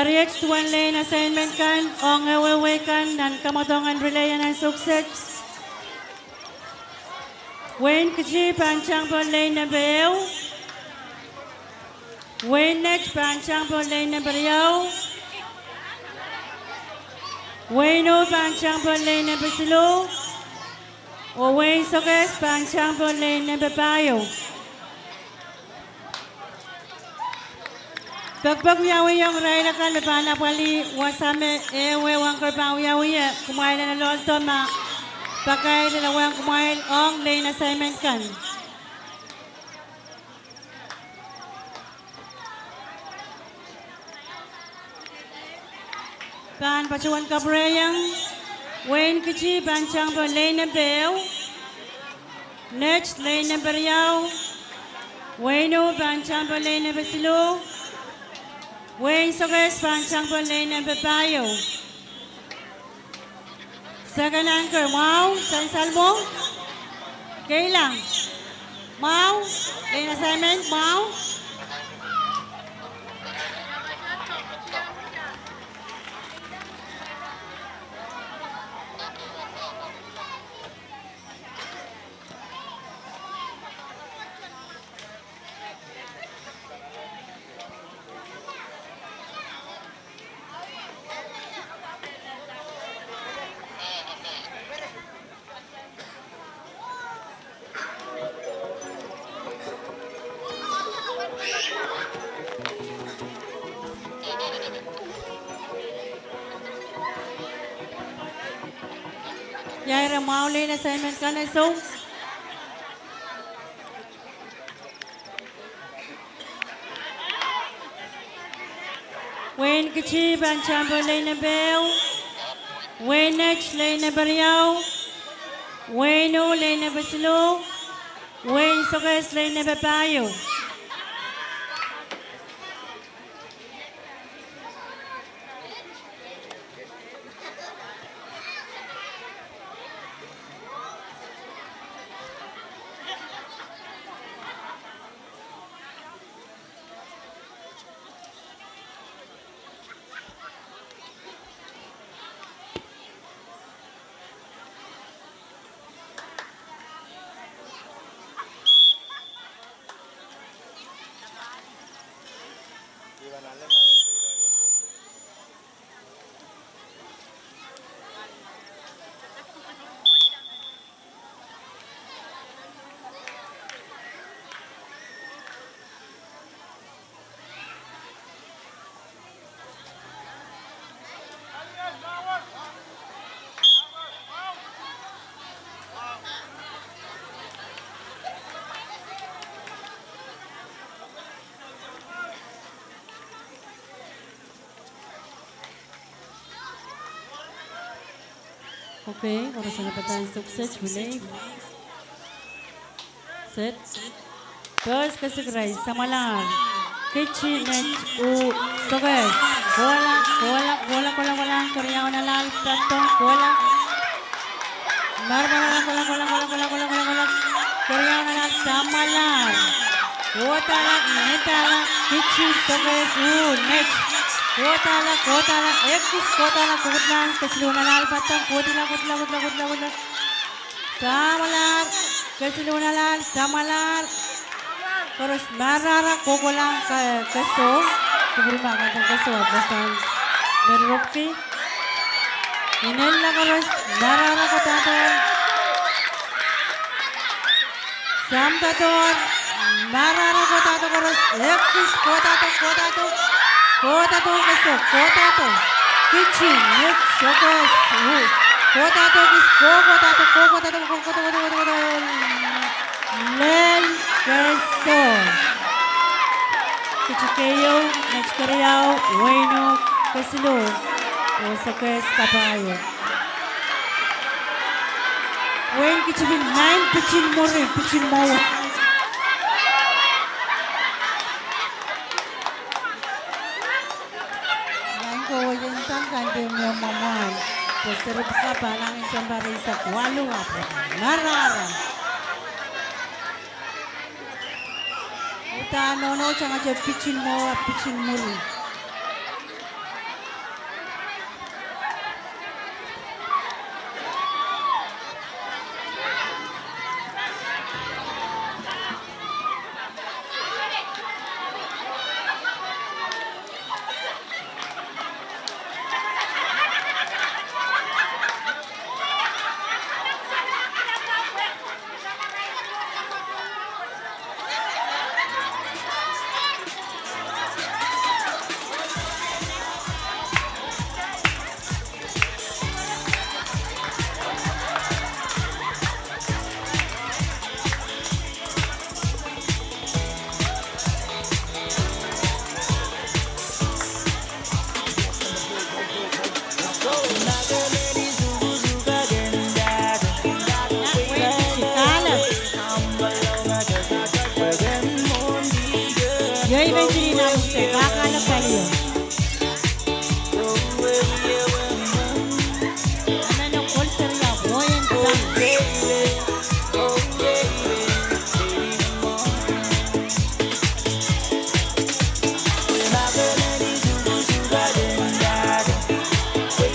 Reached one lane assignment kan, ong away kan, nan kamotongan relay ng sukses. Wayne Kaji pancang po lane na bayaw. Wayne next pancang po lane na bayaw. Wayne O pancang po lane na basilo. O Wayne Sokes pancang po lane na babayo. Pagpagyawi yung ray na kalapana pali wasame ewe wang kalpangyawi kumain na lolto ma pakay na wang kumain ong lane assignment kan. Pan pacuan kabreyang Wayne Kichi pancang po lane na bel. Next lane na beryaw. Wayne O pancang po lane na basilo. Wayne Sokes pancang po lane na babayo. Second anchor, Mau, San Salmo. Kailang. Mau, lane assignment, Mau. Yai ra mau lên assignment kan ai so. Wayne kichi ban chamber lên bell. Wayne next lên bariao. Wayne o lên basilo. Wayne soges lên bapayo. Okay, oras na patay sa set, relay. Set. First kasigray, samalar. Kitchen u soges. Kola, karyaw na lal, tato, kola. Kola. Karyaw na lal, samalar. Kotala, netala, kitchen soges, next. Kotala, ekis kotala, kutlan, kasiluna lal patang, kutla. Samalar, samalar. Terus marara kokolang keso, keberima kantong keso, apasan berroki. Inella terus marara kotator, samtator, marara kotator terus, ekis kotator keso, kotator, kitchen, next, sokos, kotator kis, kotator, Lel keso. Kichikeyo, next karyaw, bueno, kesilo, o sokes kapayo. Wen kichikin 9 pichin mo. Yan ko yung tangkante mo mamay. Kasarap ka pa lang isang baray sa kwalo ako. Narara. No, jangan aja pitching muri.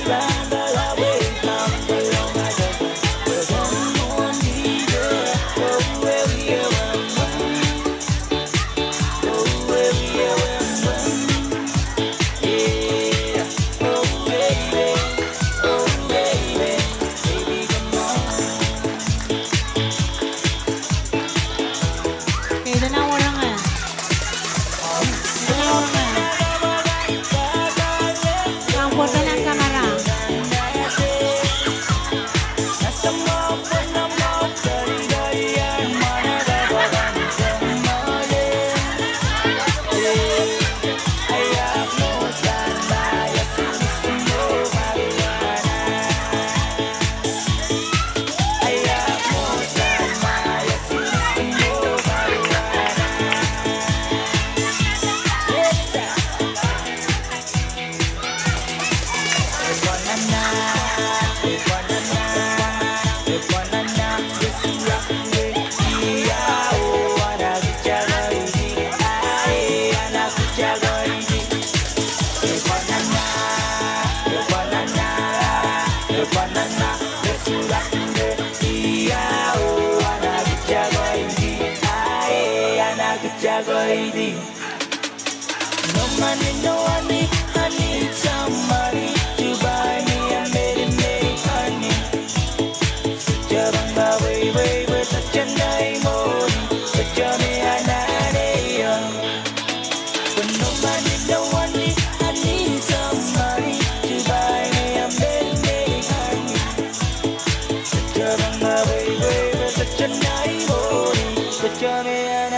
Bye. money. No money, no honey. I need some money to buy me a made honey. Such a banga way, such a nice morning. Such a me and but no money, no honey. I need some money to buy me a made honey. Such a banga way, such a nice morning. Such a me and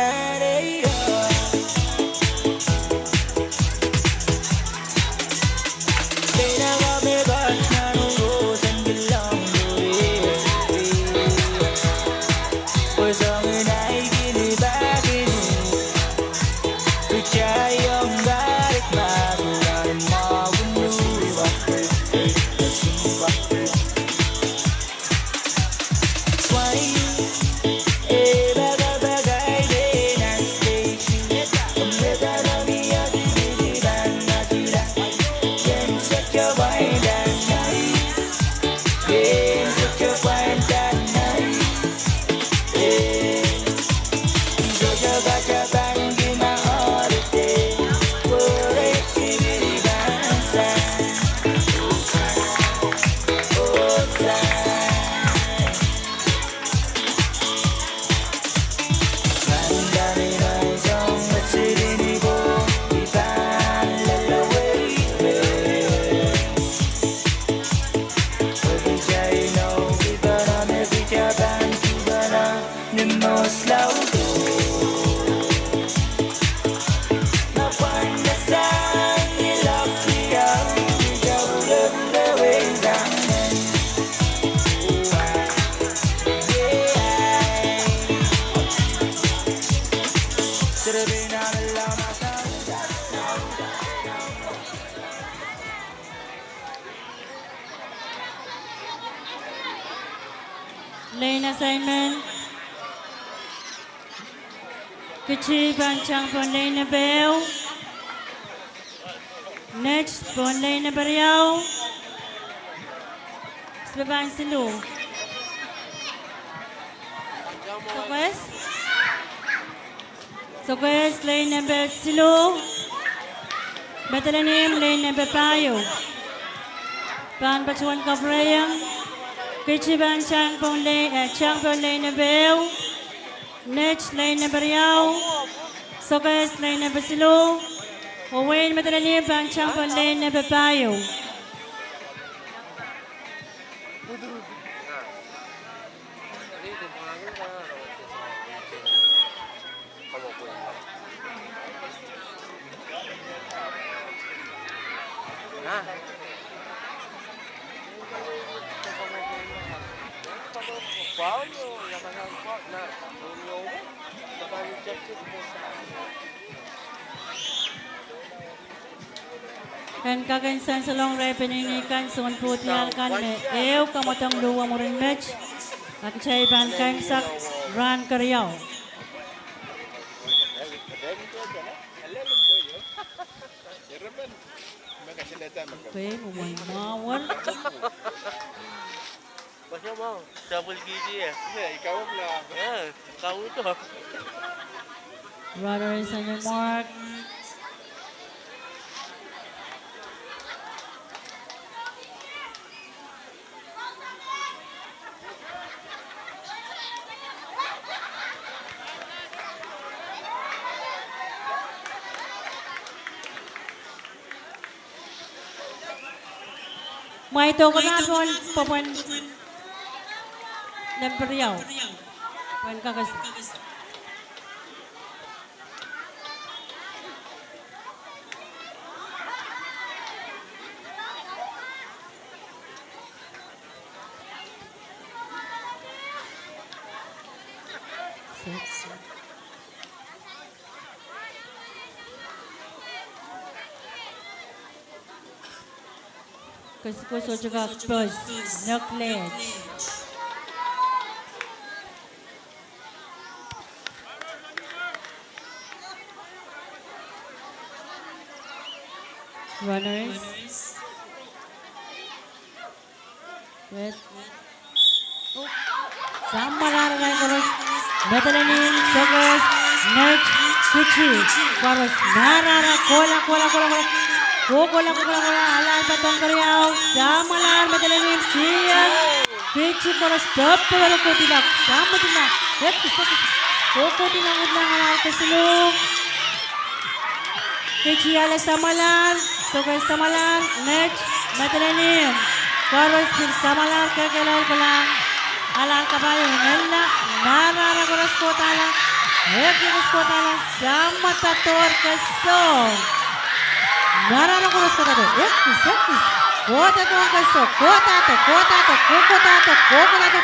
Lane assignment. Kecil bancang pon lane bel. Next pon lane beriau. Sebabang silu. Sokes lane number silu. Batalanim lane number payo. Pan pacuan kavrayang. Kecil bancang pon lane bel. Next lane number beriau. Sokes lane number silu. Owen batalanim bancang pon lane number payo. Kan kagansan sa long ray pininikan sa putial kan me ew kamotang luwa mo rin match at chay ban kan sak ran karyaw. Okay, mawar. Macam mau, double gigi ya? Ya, ikaw lah. Ya, kau tu. Runner is on your mark. Mai to ko na pon papan Nemperiau. Pon kakas. Kuso juga plus knowledge. Runners. Red. Sama lah terus. Betulin, sokos, next. Kichi, chorus, narara, kola, kola, kola, kola. Kola, kola, kola, halal batang kariaw, samalar, madalalim, chiyan. Kichi, chorus, top, pero kotilak, sama tilak. Hep, kotilak, udlang, halal, kasilong. Kichi, ala, samalar, sokay, samalar, next, madalalim. Chorus, samalar, kakalal, palang. Halal, kabayo, nella, narara, chorus, kotala. Hep, chorus, kotala, sama tator, kasong. Narara chorus, kotala. Hep, kota to ang kasong. Kota to,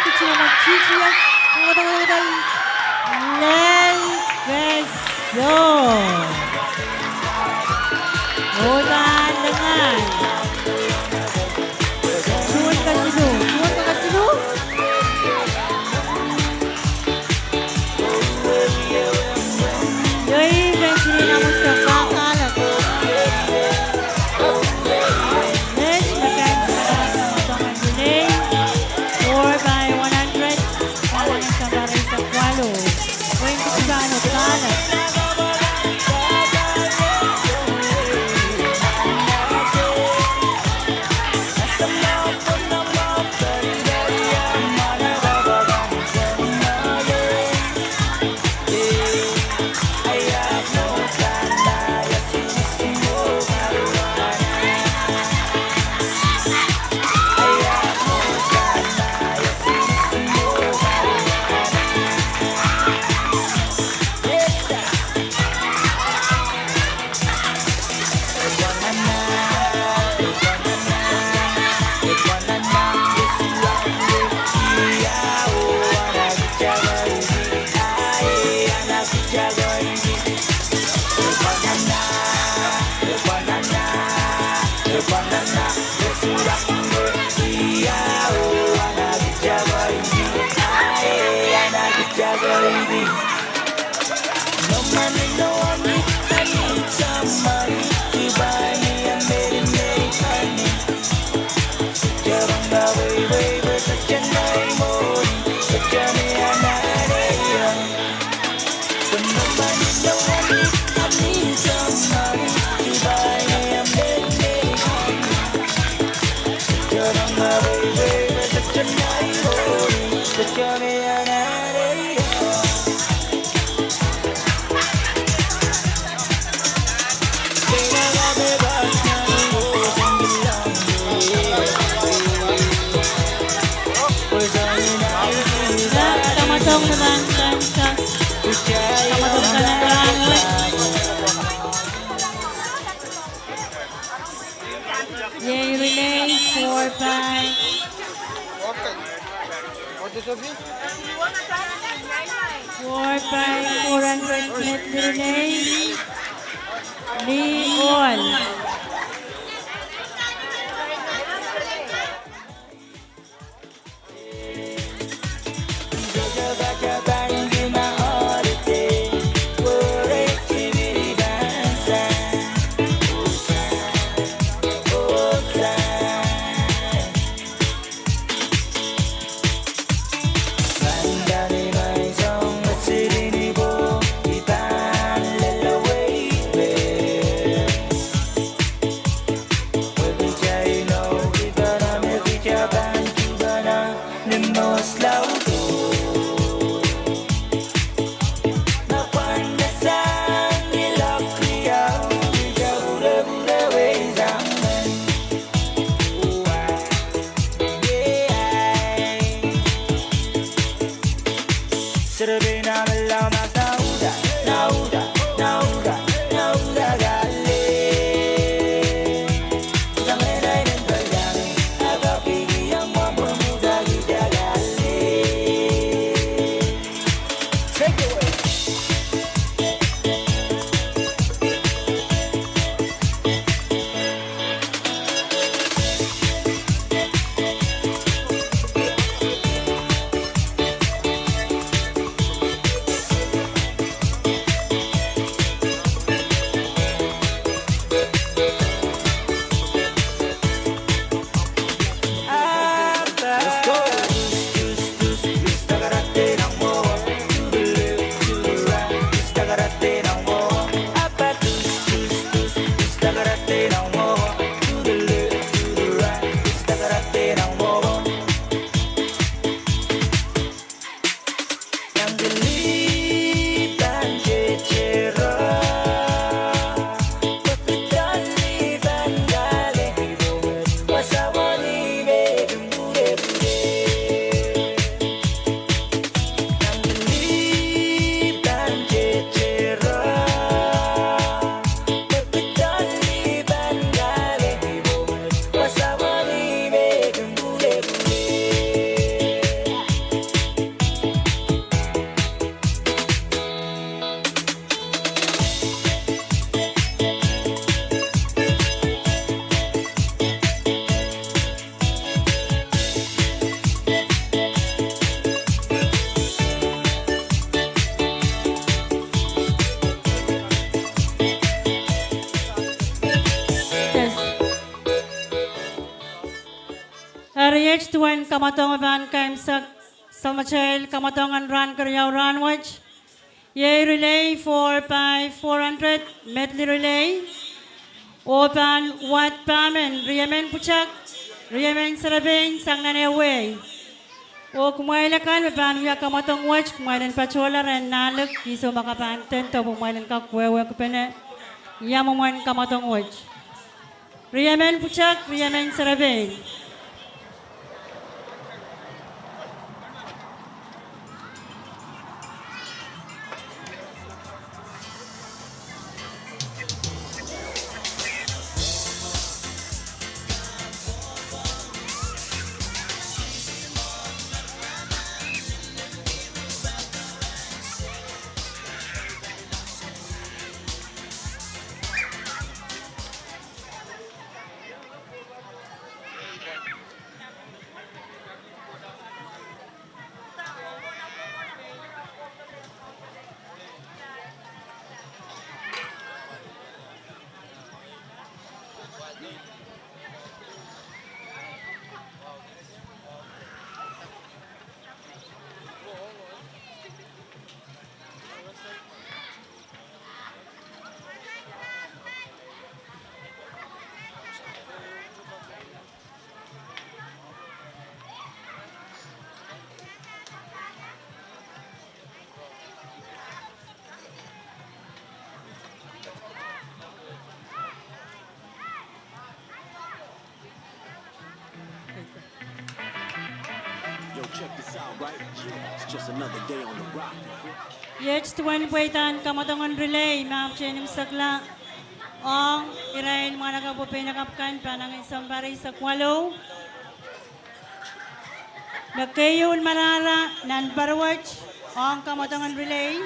kichi naman, chichi yan. Kota, lel, kasong. Ulan, lengan. Suwan ka silu. Yoi, bensin na Mustafa kalat. Next, makan sa delay. 4/100. Kalang sa baray sa kwalo. 20 kalat. Yay, relay, 4/5. Four by 400 meter relay. Leon. RH tuan kamatong ban kaim sak samachail kamatongan ran karyaw ran watch. Ye relay 4x400 medley relay. Open wat pamen riamen puchak riamen sarabing sang naneway. O kumaila kan ban wiya kamatong watch kumailan pachola ren nalek kiso makapanten to kumailan ka kwewe kupene. Yamuman kamatong watch. Riamen puchak riamen sarabing. Yes, tuan buitan kamatongan relay, ma'am chenim sakla. Ang irain mga nakapupinakapkan panang isang baray sa kwalo. Nagkayon marara nan barwatch ang kamatongan relay.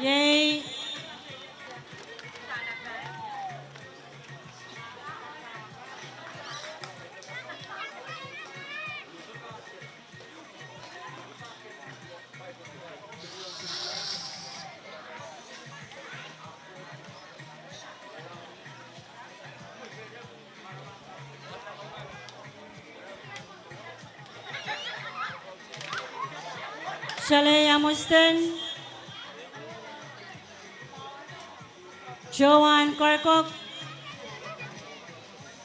Yay! Shalay Amuston, Joanne Karkok,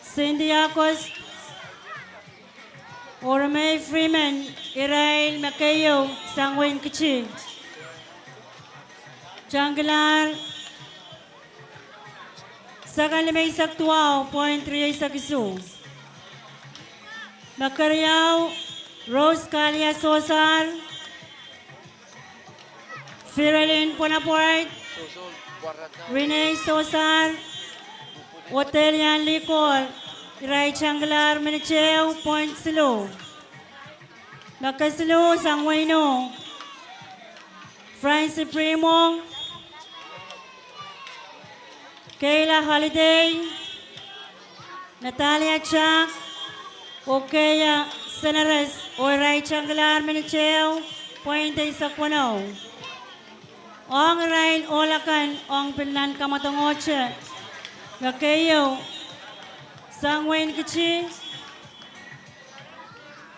Cindy Akos, Orme Freeman, Irail Makayo, Sangwin Kichi, Janglar, Sakalimay Saktuao, Point 3 Sakisu, Makaryaw, Rose Kalia Sosar, Firalin Ponaport, Renee Sosar, Otelian Licor, Rai Changlar Minicheo, Point Silo, Nakasilo Sangwaino, Francis Primo, Kayla Holiday, Natalia Chak, Okeya Senares, Rai Changlar Minicheo, Point Sakwano. Ang rain olakan ang pilan kamatongoche. Gakayo Sangwain Kichi,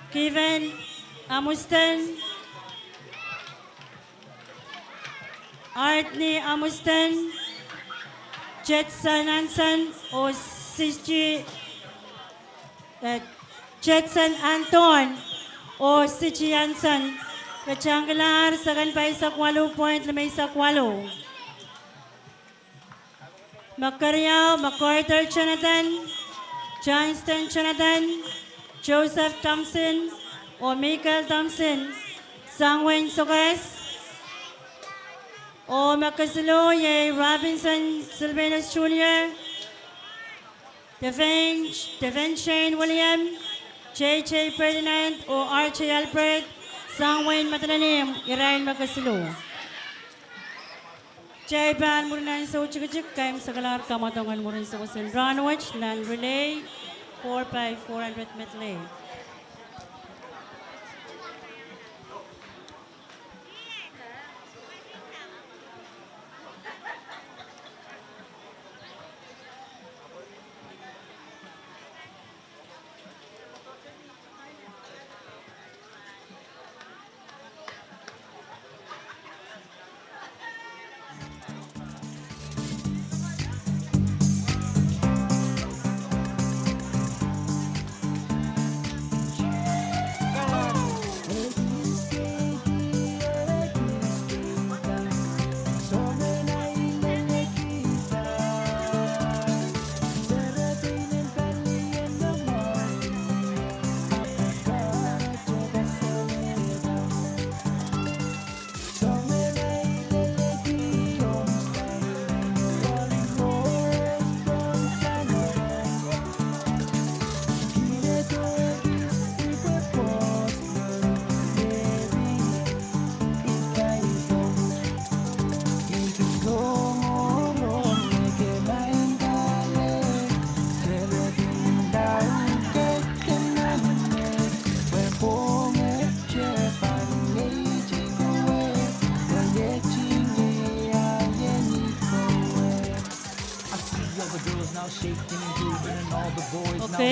Kevin Amuston, Artney Amuston, Jetson Anson o Sichi Jetson Anton o Sichi Anson. Kachanglar sagan pa isa kwalo point lamay isa kwalo. Makaryaw, MacArthur Jonathan, Johnston Jonathan, Joseph Thompson o Michael Thompson, Sangwain Sogas o Makasulo Ye Robinson Sylvanus Jr., Devin Shane William, J.J. Ferdinand o R.J. Albert, Sangwain Matananim, Irain Makasulo. Jaiban Murnan sa Uchikachik, Kaim Sagalar Kamatongan Murin sa Wasan Ranwich, Nan Relay, 4x400 medley.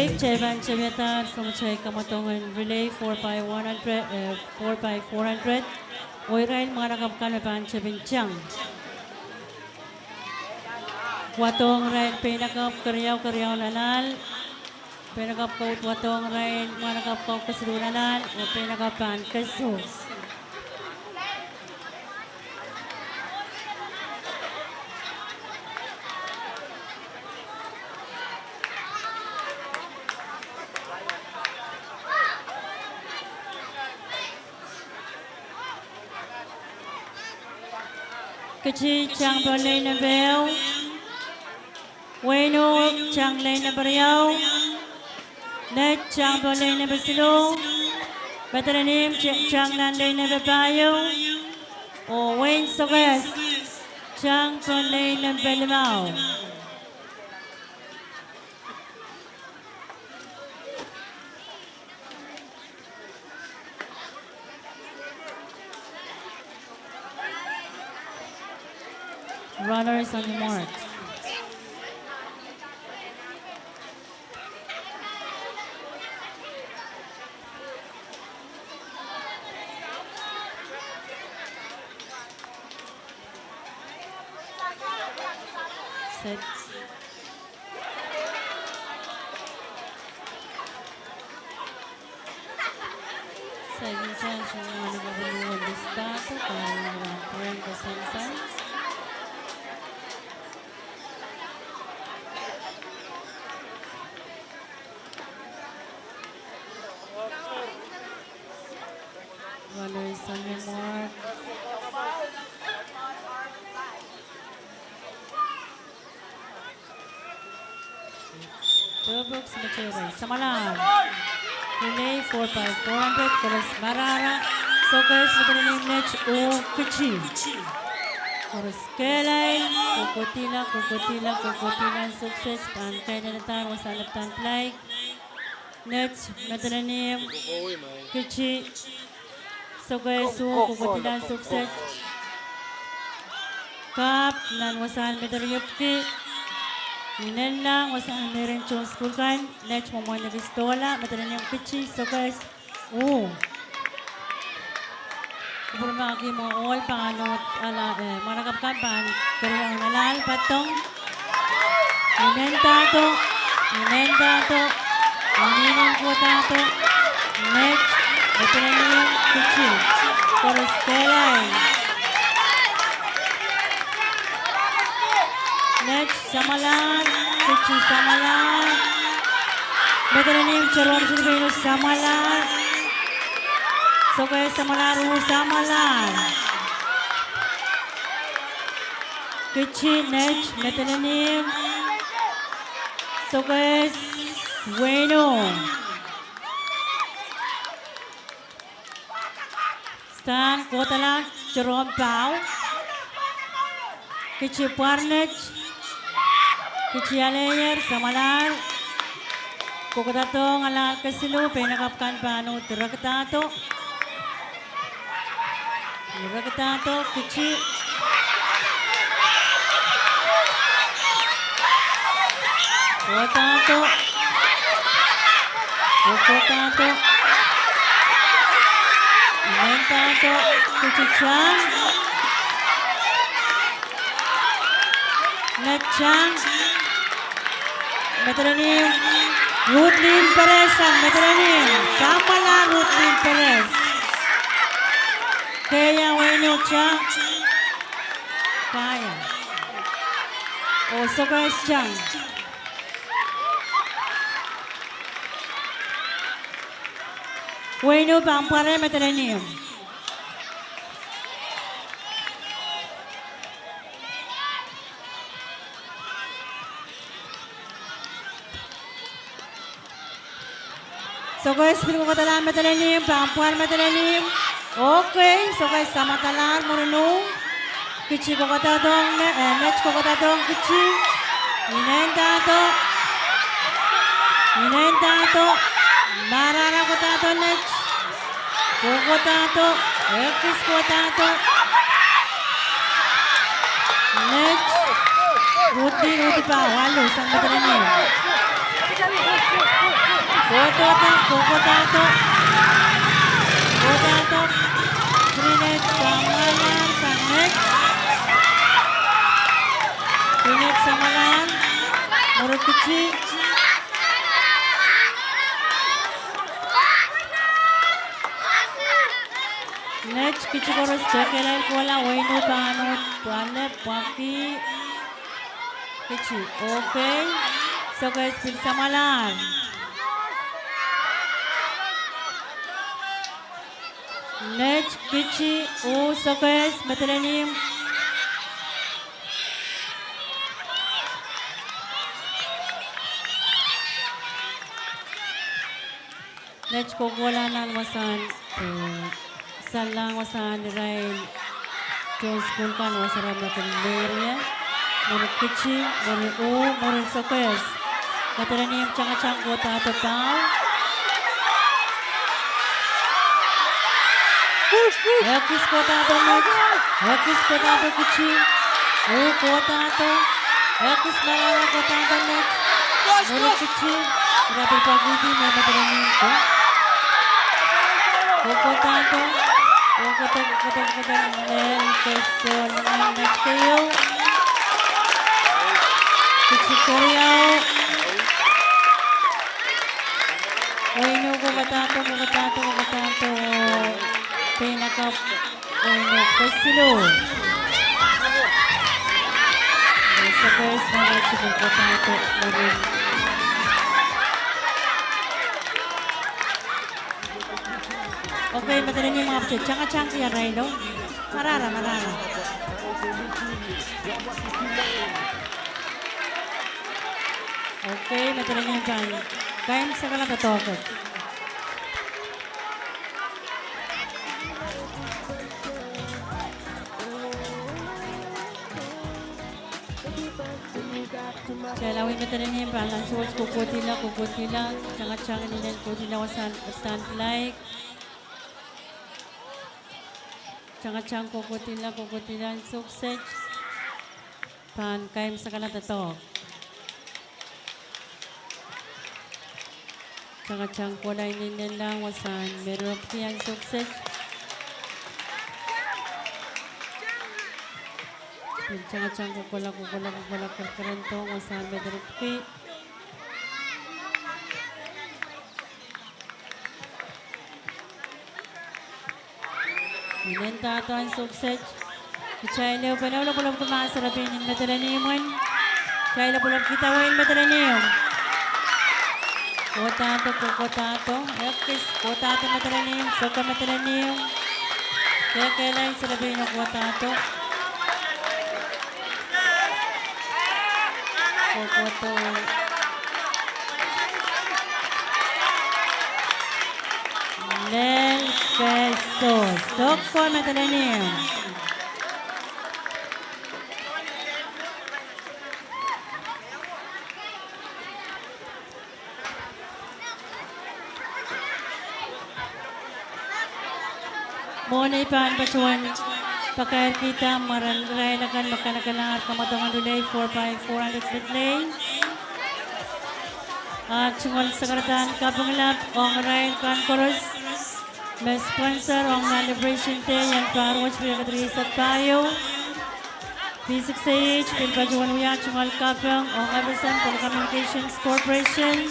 Pahrek, Chevan Cheviatan from Chay Kamatongan Relay 4x400. Oirail mga nakapkan na pan Chevinchang. Watong rail pinakap karyaw nanal. Pinakap kaut watong rail mga nakapkaw kasilunanan. O pinakapan kasus. Kecil chang boleh nebel, weno chang lay neberiau, net chang boleh nebesilu, beteranim chang nan lay nebebayu, o wen sogas chang boleh nebelimau. Runners on the mark. Set. Second chance yung mga nagaguluhan listato para ng Pwuhng kasansan. Runners on the mark. Tubok sa Macheray. Samalan. Relay 4x400. Koras Marara. Sokas Matanim Nech o Kuchi. Koras Kelay. Kukutila. Sukses. Pankay na natan. Wasalap tan play. Nech Matanim. Kuchi. Sokaesu, kukutilan sukses. Kap, nan wasahan medaryopki. Ninen lang, wasahan meron chong school kan. Nech momoy na bistola, matalan yung kichi, sokaes. Kupurmaki mo all, panganot, manakapkan, pan, karyang nalal, patong. Ninen tato. Ninen ko tato. Nech, matalan yung kichi. Koros kelay. Next, samalan. Kichi samalan. Betaranim Charon Silvino samalan. Sokay samalan. Samalan. Kichi next. Betaranim. Sokay bueno. Stan Kotalan Charon Pau. Kichi Parnech. Kichi Alayer samalan. Kukutatong ala kasilu penakapkan panu Rakatato Kichi Kotato Mentato Kichi Chang Chang Meteranim Rutlin Perez ang Meteranim Samala Rutlin Perez Kaya Weno Chang Kaya Sokas Chang Weno Pampare Meteranim So guys, pinagkakatalaan matalanim, pampuan matalanim. Okay, so guys, sama talaan, marunong. Kichi ko katatong, net ko katatong, kichi. Inentato. Marara ko tato, net. Koko tato, ekis ko tato. Net. Ruti pa, walo, sang matalanim. Kotato. Trinet Samalan sang next. Trinet Samalan. Murut kecil. Next kecil korus cekelai kuala wainu tanut tuanle paki kecil. Okay. So guys, speed Samalan. Next kecil. So guys, matalanim. Next kogolanan wasan salang wasan rain John school kan wasaram natin area murut kecil murut sokes mataranim chang kota total Hakis kota to match Hakis kota to kecil kota to Hakis malala kota to match murut kecil berapa pagi di mataranim ko Kokotato, Nen, Keston, Nekeo, Kichikoriao, Oino, Kokotato, Pinakap, Oino, Pesilo. Sa first na si Kokotato, Marin. Okay, madali niyo mga kapatid. Tsaka siya, Raylo. Marara. Okay, madali niyo dyan. Kain sa kalatotokot. Lawin madali niyo yung balance source. Kukutila. Tsaka nila. Kutila wasan. Stand like. Chang kokotila sukses pan kaim sa kalatato chang kulay nila lang wasan meron siyang sukses chang kukula karkarento wasan meron Minenta ito ang sukses. Kaya pala pulap kumasarapin yung matalanimon. Kaya pulap kitawan yung matalanimon. Kotato. Ekis, kotato matalanimon. Soka matalanimon. Kaya kailangan sarapin yung kotato. Kokoto. Lel peso. Soko matalanim. Muna ipan pacuan pakayar kita maranggray lakan makanakalangar kamatangan dulay 4x400 bitlay. At sungal sakaratan kapangalap ang Ryan Concourse. May sponsor ang celebration day yang Pahrek pinakadrisa tayo. V6AH pinpajuan uyan sungal kapang ang FSM Telecommunications Corporation.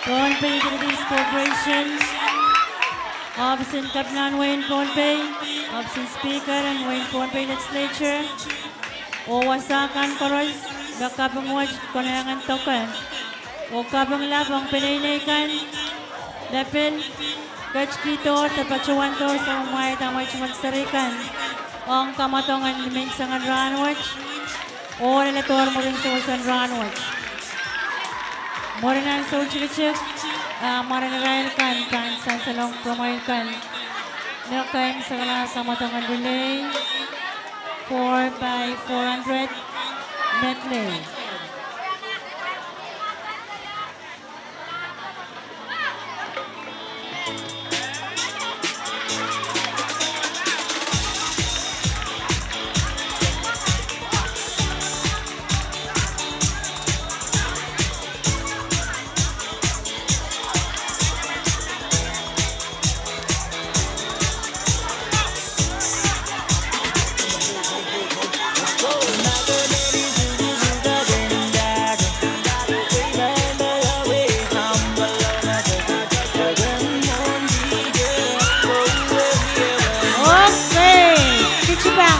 Pohnpei Utilities Corporation. Absent Kaplan Wayne Pohnpei. Absent Speaker and Wayne Pohnpei Legislature. Owasakan Koros. Bakapang watch kanayangan token. O kapang labang pinainaikan. Dapil. Kachkito, tapachuan to sa umay tamay chumagsarikan. Ang kamatongan liming sangan ranwatch. O relator mo rin sa wasan ranwatch. Mo rin ang sochilichik. Marinarail kan sa salong promail kan. Nakain sa kamatongan relay. 4x400 medley.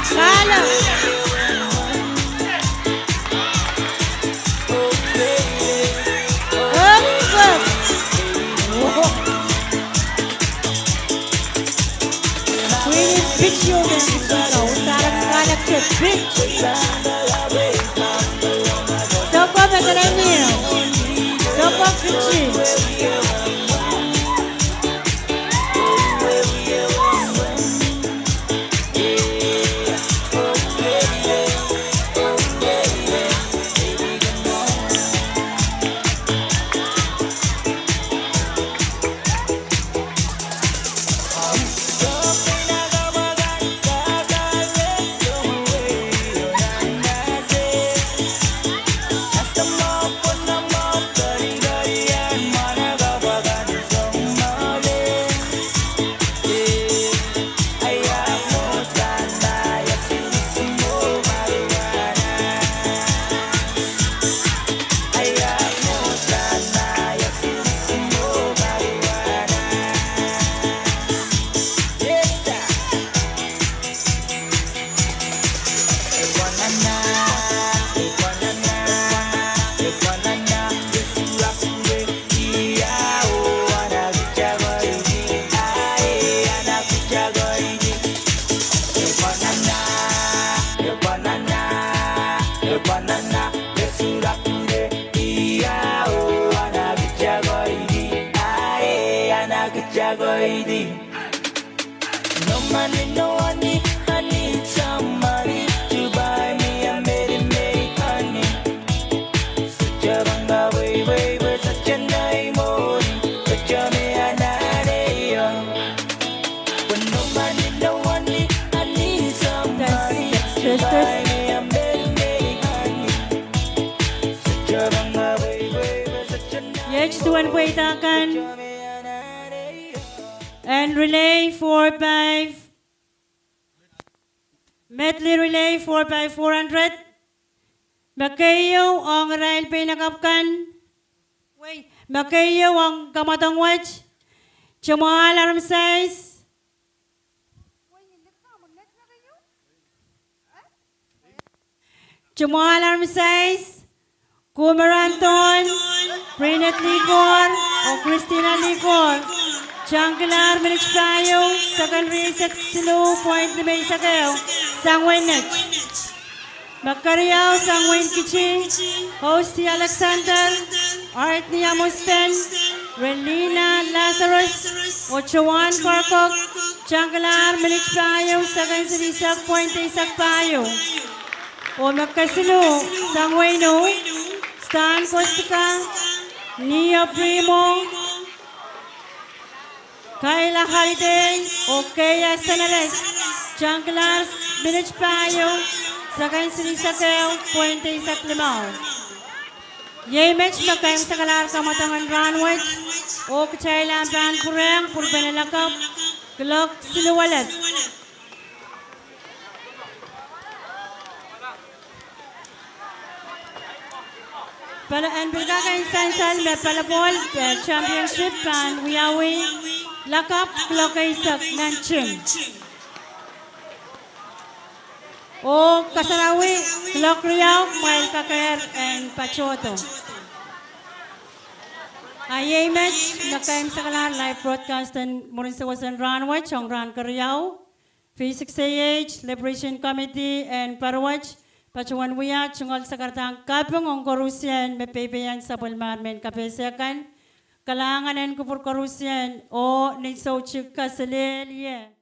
Kala. Queen bitch yo din kau tarang kalak cep bitch. Soko bekerani. Soko kecil. No money, no honey, I need some money to buy me a made honey. Such a banga way, but such a nice morning, such a me and when no money, no honey, I need some money to buy me a made honey. Such a banga way, but such a nice Yes, tuan kuitakan. And relay 4x. Medley relay 4x400. Makayo ang rail pinakapkan. Wait, makayo ang kamatang watch. Chama alarm size. Chama alarm size. Kumaranton. Prinet Ligor o Christina Ligor. Janglar minutes tayo, second reset slow point na may sagaw, Sangwain Net. Magkariyaw, Sangwain Kichi, host si Alexander, Art ni Amosten, Relina Lazarus, Ochoan Korkok, Janglar minutes tayo, second reset point na isak tayo. O magkasilo, Sangwaino, Stan Kostika, Nia Primo, Kayla Holiday o Kaya Sanares, Janglar, Village Payo, Sakay Sinisakeo, Puente Isak Limao. Yay match magkayang sakalar kamatangan runway o kachayla ang Pwuhng, Purbenalakap, Glock Siluwalat. Para ang bilgakang sansal may palapol, championship pan, wiyawi, lakap, klokay sak, nanching. O kasarawi, klok riyaw, mail kakayar, and pachoto. Ayay match, nakayang sakalar, live broadcast and murin sa wasan runway, chong ran kariyaw, V6AH, Liberation Committee, and Parawach, Pachuan wiya, chungol sa kartang Pwuhng ang korusyan, may pepeyan sa pulmar, men kapesekan, kalanganan ko por korusyan, o nitso chika sa lelye.